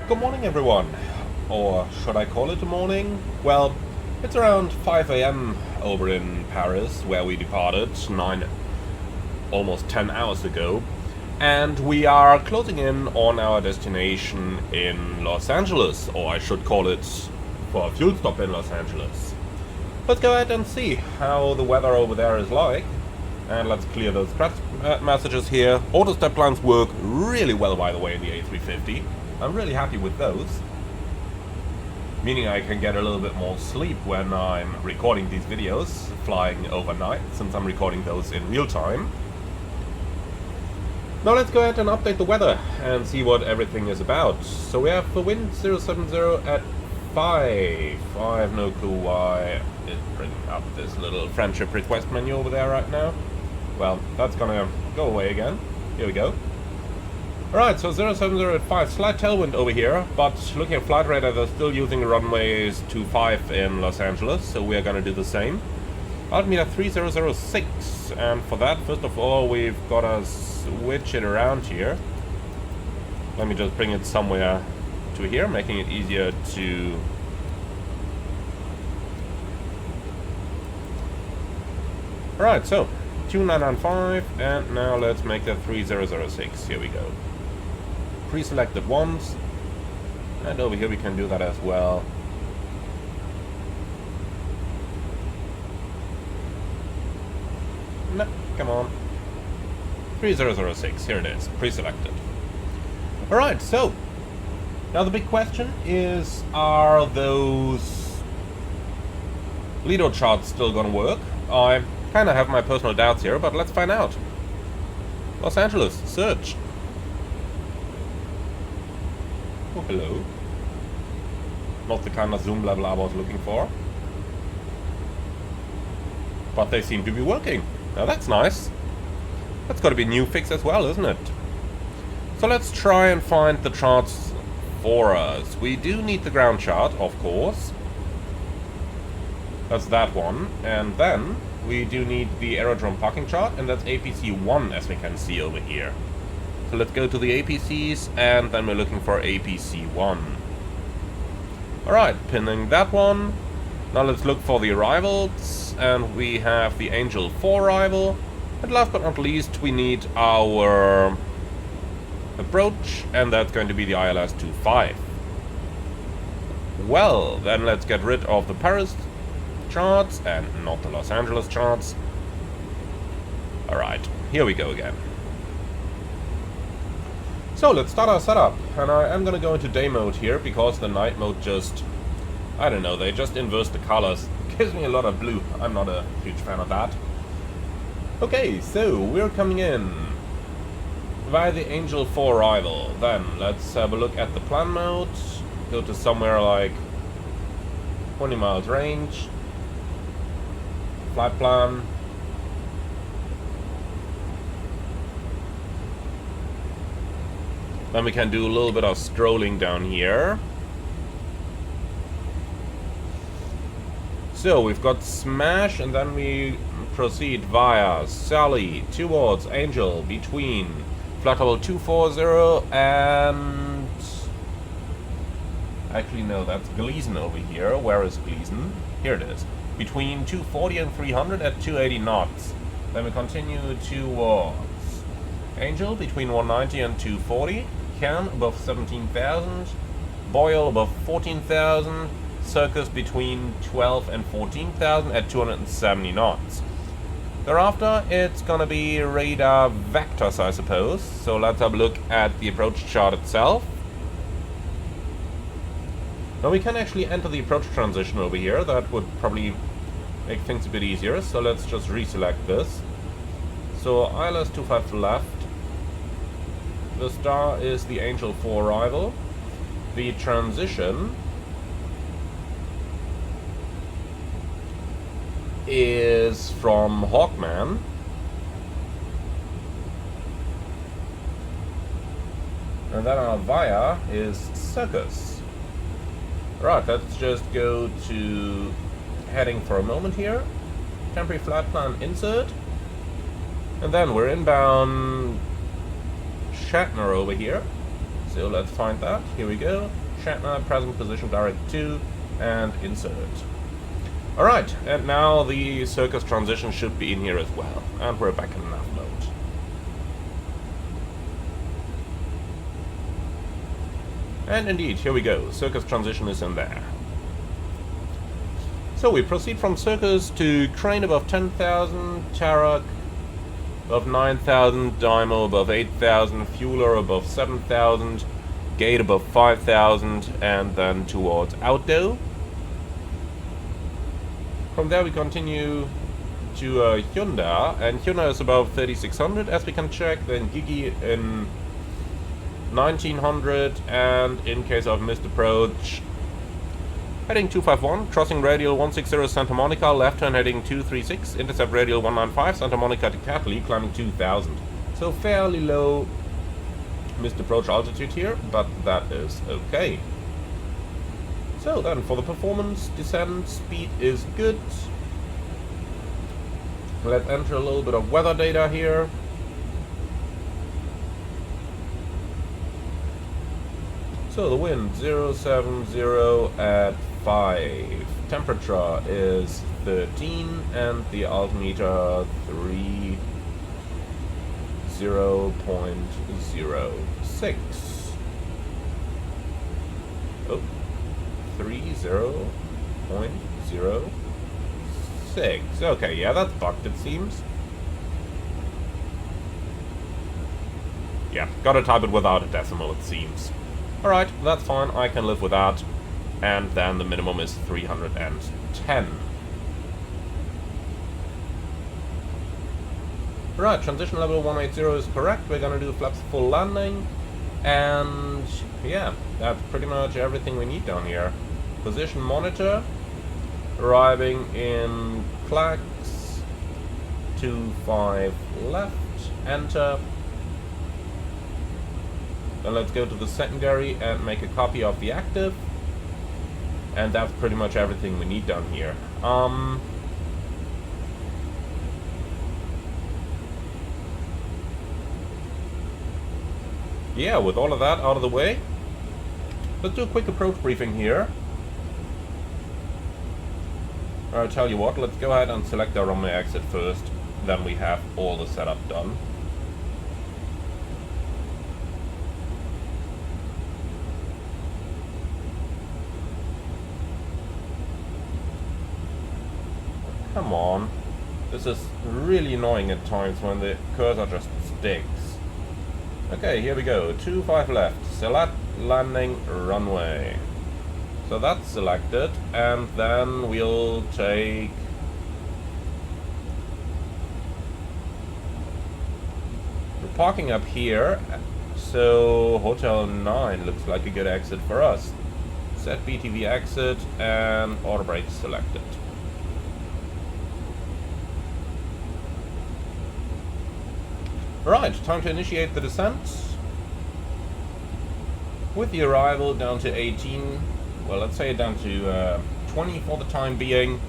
Good morning, everyone. Or should I call it a morning? Well, it's around 5 AM over in Paris, where we departed almost 10 hours ago. And we are closing in on our destination in Los Angeles, or I should call it for a fuel stop in Los Angeles. Let's go ahead and see how the weather over there is like. And let's clear those messages here. Auto step plans work really well, by the way, in the A350. I'm really happy with those. Meaning I can get a little bit more sleep when I'm recording these videos, flying overnight, since I'm recording those in real time. Now let's go ahead and update the weather and see what everything is about. So we have the wind 070 at 5. I have no clue why it's bringing up this little friendship request menu over there right now. Well, that's gonna go away again. Here we go. Alright, so 070 at 5. Slight tailwind over here, but looking at flight radar, they're still using runways 25 in Los Angeles, so we are gonna do the same. Altimeter 3006, and for that, first of all, we've gotta switch it around here. Let me just bring it somewhere to here, making it easier to... Alright, so 2995, and now let's make that 3006. Here we go. Pre-selected ones, and over here we can do that as well. No, come on. 3006, here it is, pre-selected. Alright, so now the big question is, are those Lido charts still gonna work? I kind of have my personal doubts here, but let's find out. Los Angeles, search. Oh, hello. Not the kind of zoom level I was looking for. But they seem to be working. Now that's nice. That's got to be a new fix as well, isn't it? So let's try and find the charts for us. We do need the ground chart, of course. That's that one. And then we do need the aerodrome parking chart, and that's APC1, as we can see over here. So let's go to the APCs, and then we're looking for APC1. Alright, pinning that one. Now let's look for the arrivals, and we have the Angel 4 arrival. And last but not least, we need our approach, and that's going to be the ILS 25. Well, then let's get rid of the Paris charts and not the Los Angeles charts. Alright, here we go again. So let's start our setup, and I am gonna go into day mode here because the night mode just, I don't know, they just inverse the colors. It gives me a lot of blue. I'm not a huge fan of that. Okay, so we're coming in via the Angel 4 arrival. Then let's have a look at the plan mode. Go to somewhere like 20 miles range. Flight plan. Then we can do a little bit of strolling down here. So we've got Smash, and then we proceed via Sally towards Angel between flight level 240 and... Actually no, that's Gleason over here. Where is Gleason? Here it is. Between 240 and 300 at 280 knots. Then we continue towards Angel between 190 and 240. Cam above 17,000. Boyle above 14,000. Circus between 12 and 14,000 at 270 knots. Thereafter, it's gonna be radar vectors, I suppose. So let's have a look at the approach chart itself. Now we can actually enter the approach transition over here. That would probably make things a bit easier. So let's just reselect this. So ILS 25 to left. The star is the Angel 4 arrival. The transition is from Hawkman. And then our via is Circus. Right, let's just go to heading for a moment here. Temporary flight plan insert. And then we're inbound Shatner over here. So let's find that. Here we go. Shatner, present position, direct 2, and insert. Alright, and now the circus transition should be in here as well. And we're back in nav mode. And indeed, here we go. Circus transition is in there. So we proceed from circus to crane above 10,000, Tarak above 9,000, Dymo above 8,000, fueler above 7,000, gate above 5,000, and then towards outdo. From there we continue to Hyundai, and Hyundai is above 3,600 as we can check, then Gigi in 1,900, and in case of missed approach, heading 251, crossing radial 160 Santa Monica, left turn heading 236, intercept radial 195, Santa Monica to Cataly, climbing 2,000. So fairly low missed approach altitude here, but that is okay. So then for the performance, descent speed is good. Let's enter a little bit of weather data here. So the wind 070 at 5. Temperature is 13 and the altimeter 30.06. Oh, 30.06. Okay, yeah, that's bugged it seems. Yeah, gotta type it without a decimal it seems. Alright, that's fine, I can live with that. And then the minimum is 310. Right, transition level 180 is correct. We're gonna do flaps full landing. And yeah, that's pretty much everything we need down here. Position monitor. Arriving in Clacks. 25 left. Enter. Then let's go to the secondary and make a copy of the active. And that's pretty much everything we need down here. Yeah, with all of that out of the way, let's do a quick approach briefing here. I'll tell you what, let's go ahead and select our runway exit first. Then we have all the setup done. Come on. This is really annoying at times when the cursor just sticks. Okay, here we go. 25 left. Select landing runway. So that's selected, and then we'll take... We're parking up here, so Hotel 9 looks like a good exit for us. Set BTV exit, and auto brake selected. Right, time to initiate the descent. With the arrival down to 18, well, let's say down to 20 for the time being.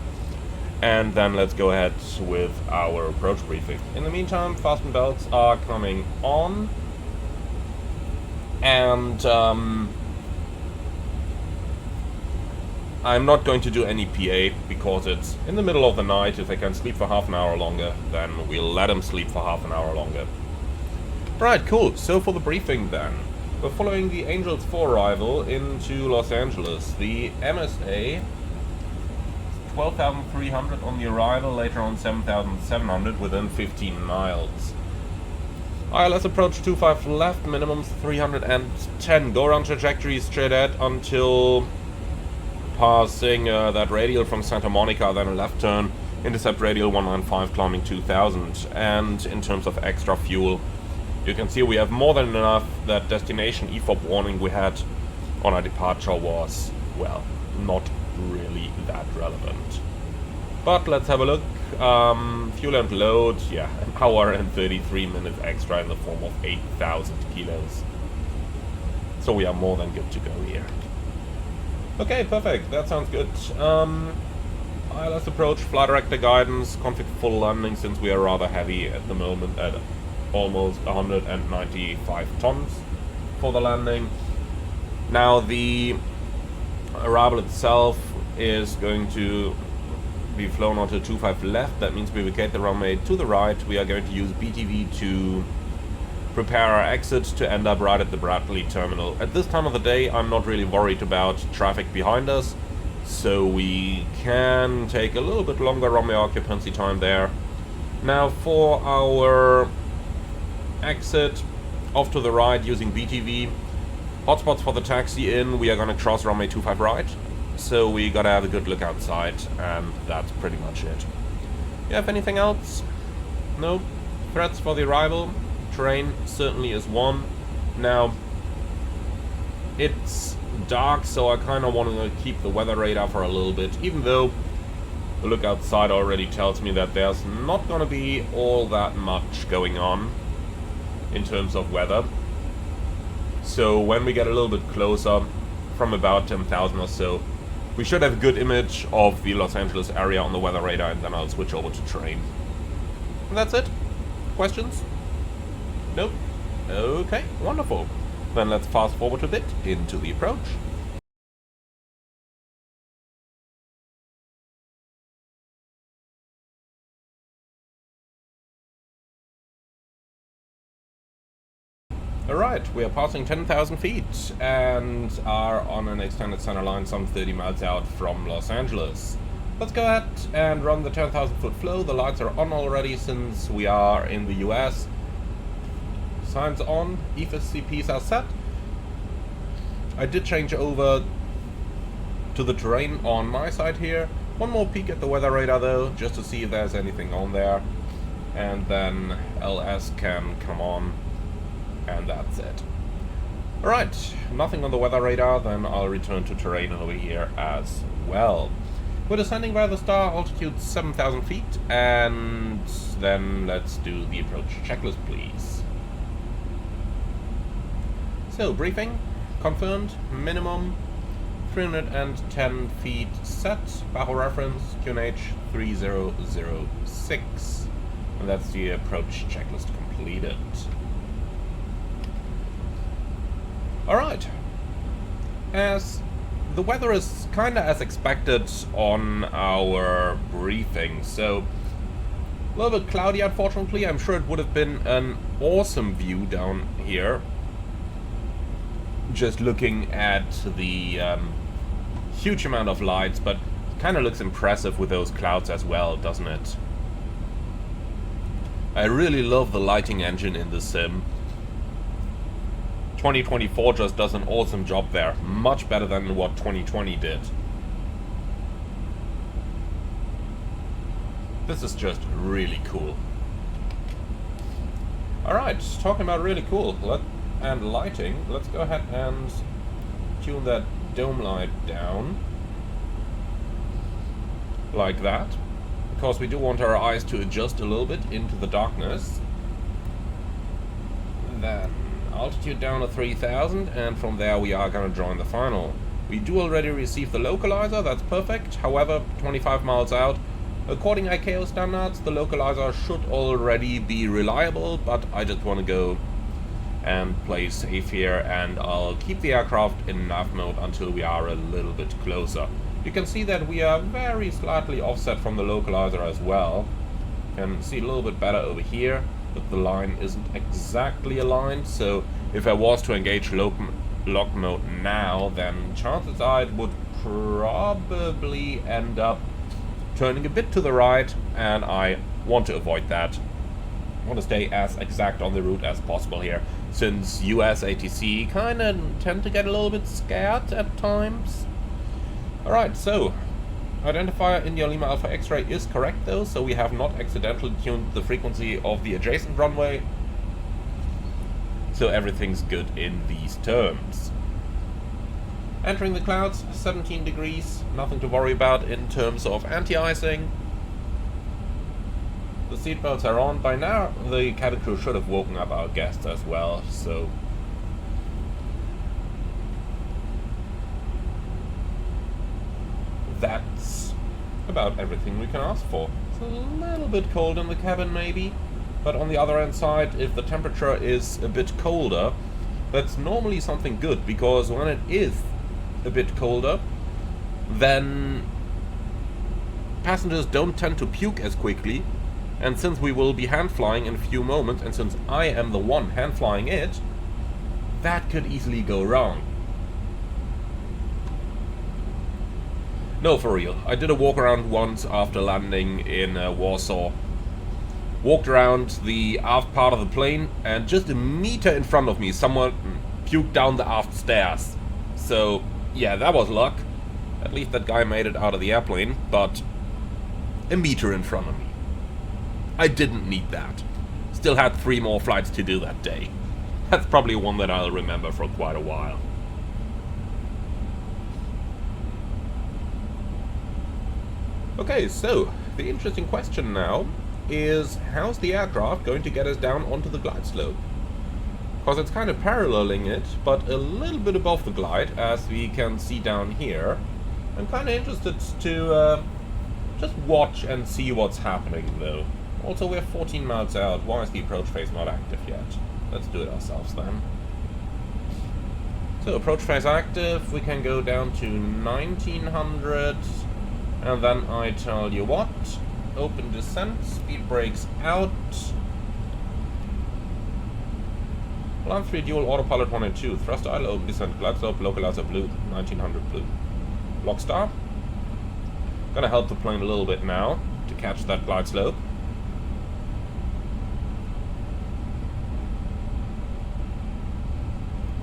And then let's go ahead with our approach briefing. In the meantime, fasten belts are coming on. And I'm not going to do any PA because it's in the middle of the night. If they can sleep for half an hour longer, then we'll let them sleep for half an hour longer. Right, cool. So for the briefing then, we're following the Angels 4 arrival into Los Angeles. The MSA, 12,300 on the arrival, later on 7,700 within 15 miles. ILS approach 25 left, minimum 310. Go around trajectory straight ahead until passing that radial from Santa Monica, then a left turn, intercept radial 195, climbing 2,000. And in terms of extra fuel, you can see we have more than enough. That destination EFOP warning we had on our departure was, well, not really that relevant. But let's have a look. Fuel and load, yeah, an hour and 33 minutes extra in the form of 8,000 kilos. So we are more than good to go here. Okay, perfect, that sounds good. ILS approach, flight director guidance, config full landing since we are rather heavy at the moment at almost 195 tons. for the landing. Now the arrival itself is going to be flown onto 25 left. That means we vacate the runway to the right. We are going to use BTV to prepare our exit to end up right at the Bradley terminal. At this time of the day, I'm not really worried about traffic behind us, so we can take a little bit longer runway occupancy time there. Now for our exit off to the right using BTV, hotspots for the taxi in, we are going to cross runway 25 right, so we got to have a good look outside, and that's pretty much it. You have anything else? No? Threats for the arrival? Terrain certainly is one. Now, it's dark, so I kind of want to keep the weather radar for a little bit, even though the look outside already tells me that there's not going to be all that much going on in terms of weather. So when we get a little bit closer, from about 10,000 or so, we should have a good image of the Los Angeles area on the weather radar, and then I'll switch over to terrain. And that's it. Questions? Nope. Okay, wonderful. Then let's fast forward a bit into the approach. Alright, we are passing 10,000 feet and are on an extended center line some 30 miles out from Los Angeles. Let's go ahead and run the 10,000 foot flow. The lights are on already since we are in the US. Signs on, EFCPs are set. I did change over to the terrain on my side here. One more peek at the weather radar though, just to see if there's anything on there. And then LS can come on. And that's it. Alright, nothing on the weather radar, then I'll return to terrain over here as well. We're descending by the star, altitude 7,000 feet, and then let's do the approach checklist, please. So, briefing, confirmed, minimum 310 feet set, Bajo reference, QNH 3006. And that's the approach checklist completed. Alright, as the weather is kinda as expected on our briefing, so a little bit cloudy unfortunately. I'm sure it would have been an awesome view down here, just looking at the huge amount of lights, but it kinda looks impressive with those clouds as well, doesn't it? I really love the lighting engine in the sim. 2024 just does an awesome job there, much better than what 2020 did. This is just really cool. Alright, talking about really cool and lighting, let's go ahead and tune that dome light down. Like that. Because we do want our eyes to adjust a little bit into the darkness. Then altitude down to 3,000, and from there we are going to join the final. We do already receive the localizer, that's perfect. However, 25 miles out, according ICAO standards, the localizer should already be reliable, but I just want to go and play safe here, and I'll keep the aircraft in nav mode until we are a little bit closer. You can see that we are very slightly offset from the localizer as well. You can see a little bit better over here, but the line isn't exactly aligned, so if I was to engage lock mode now, then chances are it would probably end up turning a bit to the right, and I want to avoid that. I want to stay as exact on the route as possible here, since US ATC kind of tend to get a little bit scared at times. Alright, so identifier India Lima Alpha X-ray is correct though, so we have not accidentally tuned the frequency of the adjacent runway. So everything's good in these terms. Entering the clouds, 17 degrees, nothing to worry about in terms of anti-icing. The seatbelts are on. By now the cabin crew should have woken up our guests as well, so that's about everything we can ask for. It's a little bit cold in the cabin maybe, but on the other hand side, if the temperature is a bit colder, That's normally something good, because when it is a bit colder, then passengers don't tend to puke as quickly, and since we will be hand flying in a few moments, and since I am the one hand flying it, that could easily go wrong. No, for real. I did a walk around once after landing in Warsaw. Walked around the aft part of the plane, and just a meter in front of me, someone puked down the aft stairs. So, yeah, that was luck. At least that guy made it out of the airplane, but a meter in front of me. I didn't need that. Still had 3 more flights to do that day. That's probably one that I'll remember for quite a while. Okay, so the interesting question now is, how's the aircraft going to get us down onto the glide slope? Because it's kind of paralleling it, but a little bit above the glide, as we can see down here. I'm kind of interested to just watch and see what's happening, though. Also, we're 14 miles out. Why is the approach phase not active yet? Let's do it ourselves then. So, approach phase active. We can go down to 1900. And then I tell you what. Open descent. Speed brakes out. Plan 3 dual autopilot 1 and 2. Thrust idle, open descent, glide slope, localizer blue. 1900 blue. Lock star. Gonna help the plane a little bit now to catch that glide slope.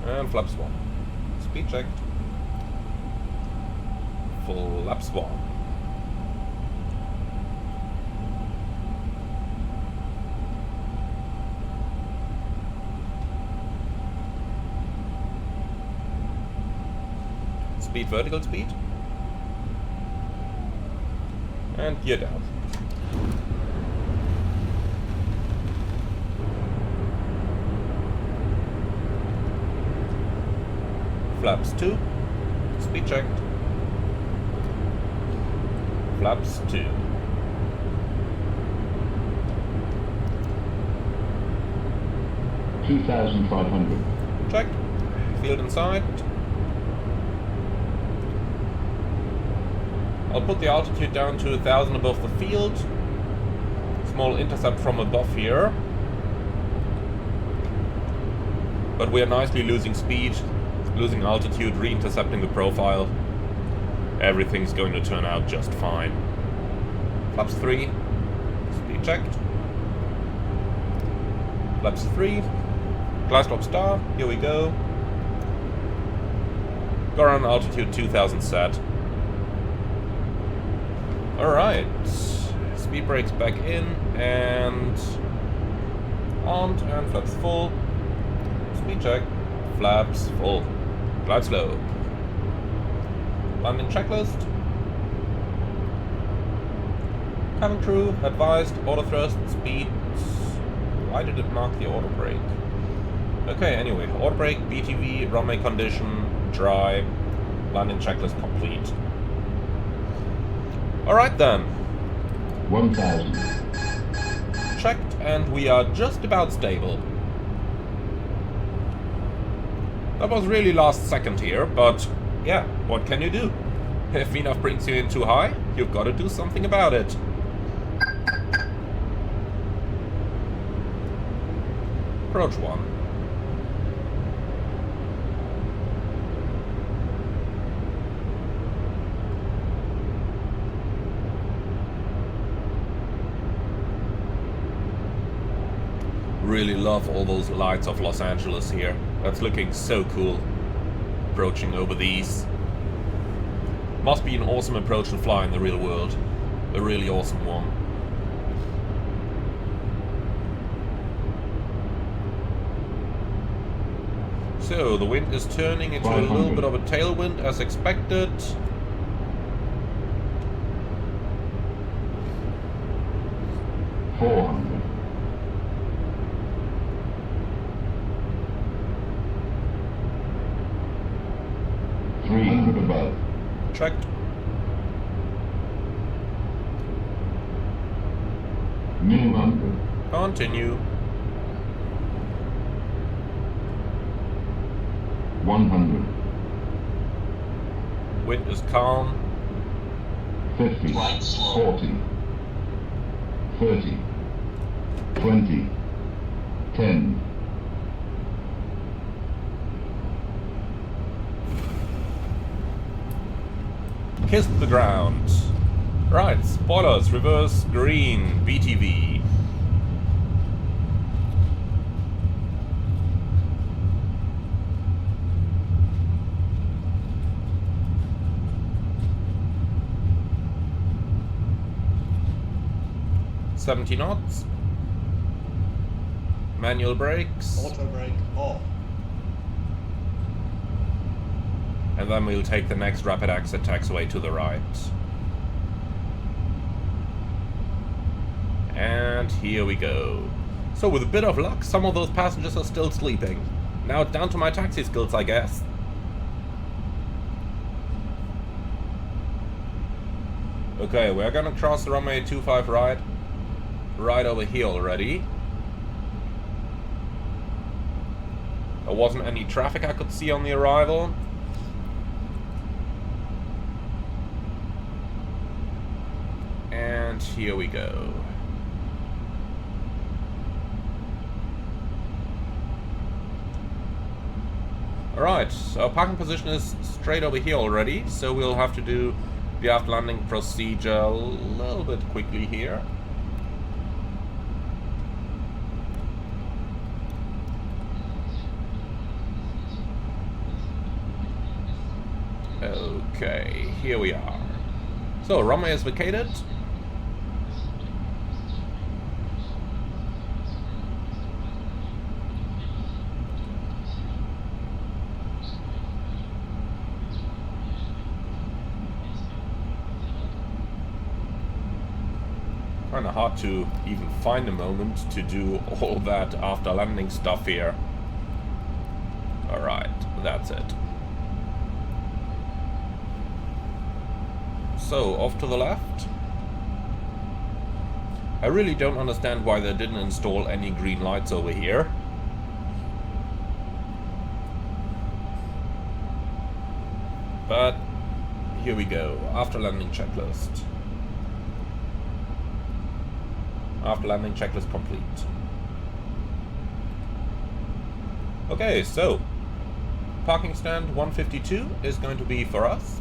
And flap swan. Speed check. Flap swan. Speed, vertical speed. And gear down. Flaps 2. Speed checked. Flaps 2. $2,500. Checked. Field inside. I'll put the altitude down to 1,000 above the field. Small intercept from above here. But we are nicely losing speed, losing altitude, re-intercepting the profile. Everything's going to turn out just fine. Flaps 3. Speed checked. Flaps 3. Glide slope star. Here we go. Go around altitude 2,000 set. Alright, speed brakes back in, and armed, and flaps full. Speed check, flaps full. Glide slope. Landing checklist. Cabin crew advised, auto thrust, speed. Why did it mark the auto brake? Okay, anyway, auto brake, BTV, runway condition, dry, landing checklist complete. Alright then. 1,000. Checked, and we are just about stable. That was really last second here, but yeah, what can you do? If VNAV brings you in too high, you've got to do something about it. Approach 1. Really love all those lights of Los Angeles here. That's looking so cool. Approaching over these. Must be an awesome approach to fly in the real world. A really awesome one. So, the wind is turning into a little bit of a tailwind as expected. Checked. Minimum. Continue. 100. Wind is calm. 50. 40. 30. 20. 10. Kiss the ground. Right, spoilers, reverse, green, BTV. $70 knots. Manual brakes. Auto brake off. And then we'll take the next rapid exit taxiway to the right. And here we go. So with a bit of luck, some of those passengers are still sleeping. Now it's down to my taxi skills, I guess. Okay, we're gonna cross the runway 25 right over here already. There wasn't any traffic I could see on the arrival. And here we go. Alright, so our parking position is straight over here already, so we'll have to do the aft landing procedure a little bit quickly here. Okay, here we are. So, runway is vacated. Kinda hard to even find a moment to do all that after landing stuff here. Alright, that's it. So, off to the left. I really don't understand why they didn't install any green lights over here. But, here we go. After landing checklist. After landing checklist complete. Okay, so parking stand 152 is going to be for us.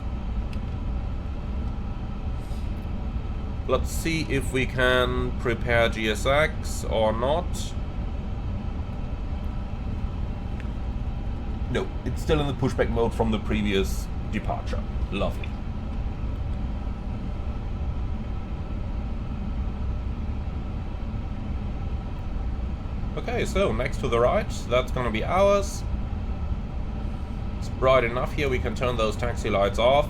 Let's see if we can prepare GSX or not. No, it's still in the pushback mode from the previous departure. Lovely. Okay, so next to the right, that's gonna be ours. It's bright enough here, we can turn those taxi lights off.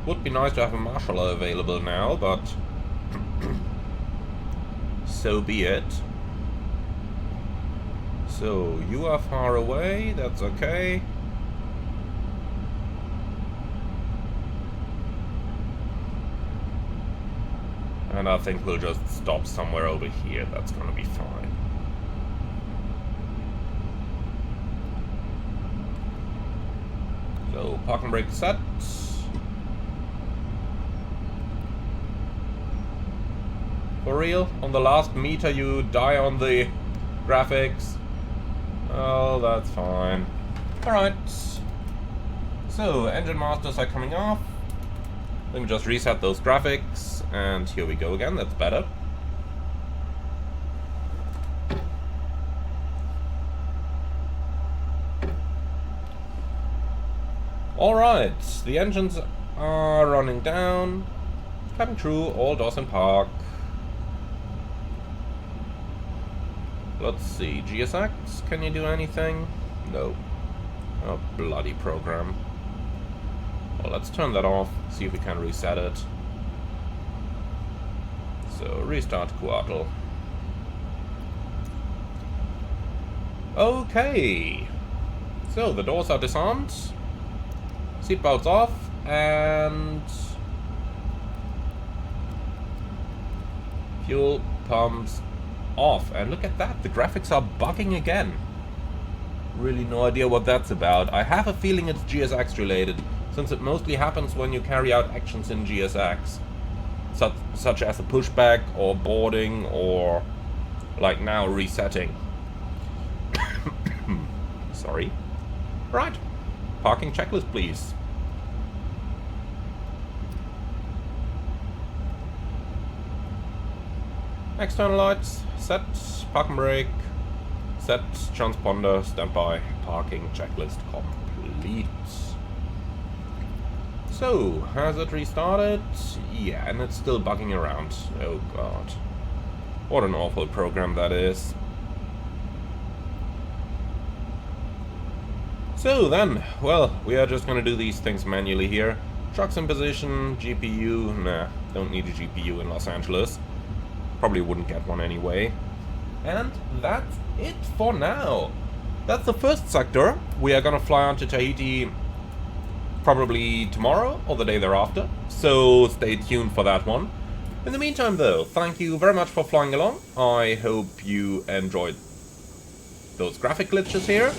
Would be nice to have a marshal available now, but so be it. So, you are far away, that's okay. And I think we'll just stop somewhere over here, that's gonna be fine. So, parking brake set. For real? On the last meter you die on the graphics? Oh, that's fine. Alright. So, engine masters are coming off. Let me just reset those graphics, and here we go again, that's better. Alright, the engines are running down. Cabin crew, all doors in park. Let's see, GSX, can you do anything? No. Oh, bloody program. Well, let's turn that off, see if we can reset it. So, restart Throttle. Okay. So, the doors are disarmed. Seatbelts off, and fuel pumps off. And look at that, the graphics are bugging again. Really no idea what that's about. I have a feeling it's GSX related, since it mostly happens when you carry out actions in GSX. Such as a pushback, or boarding, or like now resetting. Sorry. Right. Parking checklist, please. External lights, set, parking brake, set, transponder, standby, parking checklist complete. So, has it restarted? Yeah, and it's still bugging around. Oh god. What an awful program that is. So then, well, we are just gonna do these things manually here. Trucks in position, GPU, nah, don't need a GPU in Los Angeles. Probably wouldn't get one anyway. And that's it for now. That's the first sector. We are gonna fly on to Tahiti probably tomorrow or the day thereafter, so stay tuned for that one. In the meantime though, thank you very much for flying along. I hope you enjoyed those graphic glitches here.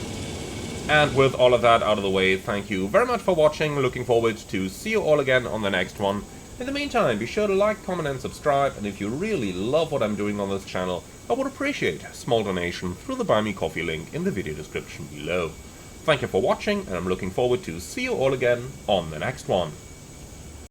And with all of that out of the way, thank you very much for watching. Looking forward to see you all again on the next one. In the meantime, be sure to like, comment and subscribe, and if you really love what I'm doing on this channel, I would appreciate a small donation through the Buy Me Coffee link in the video description below. Thank you for watching, and I'm looking forward to see you all again on the next one.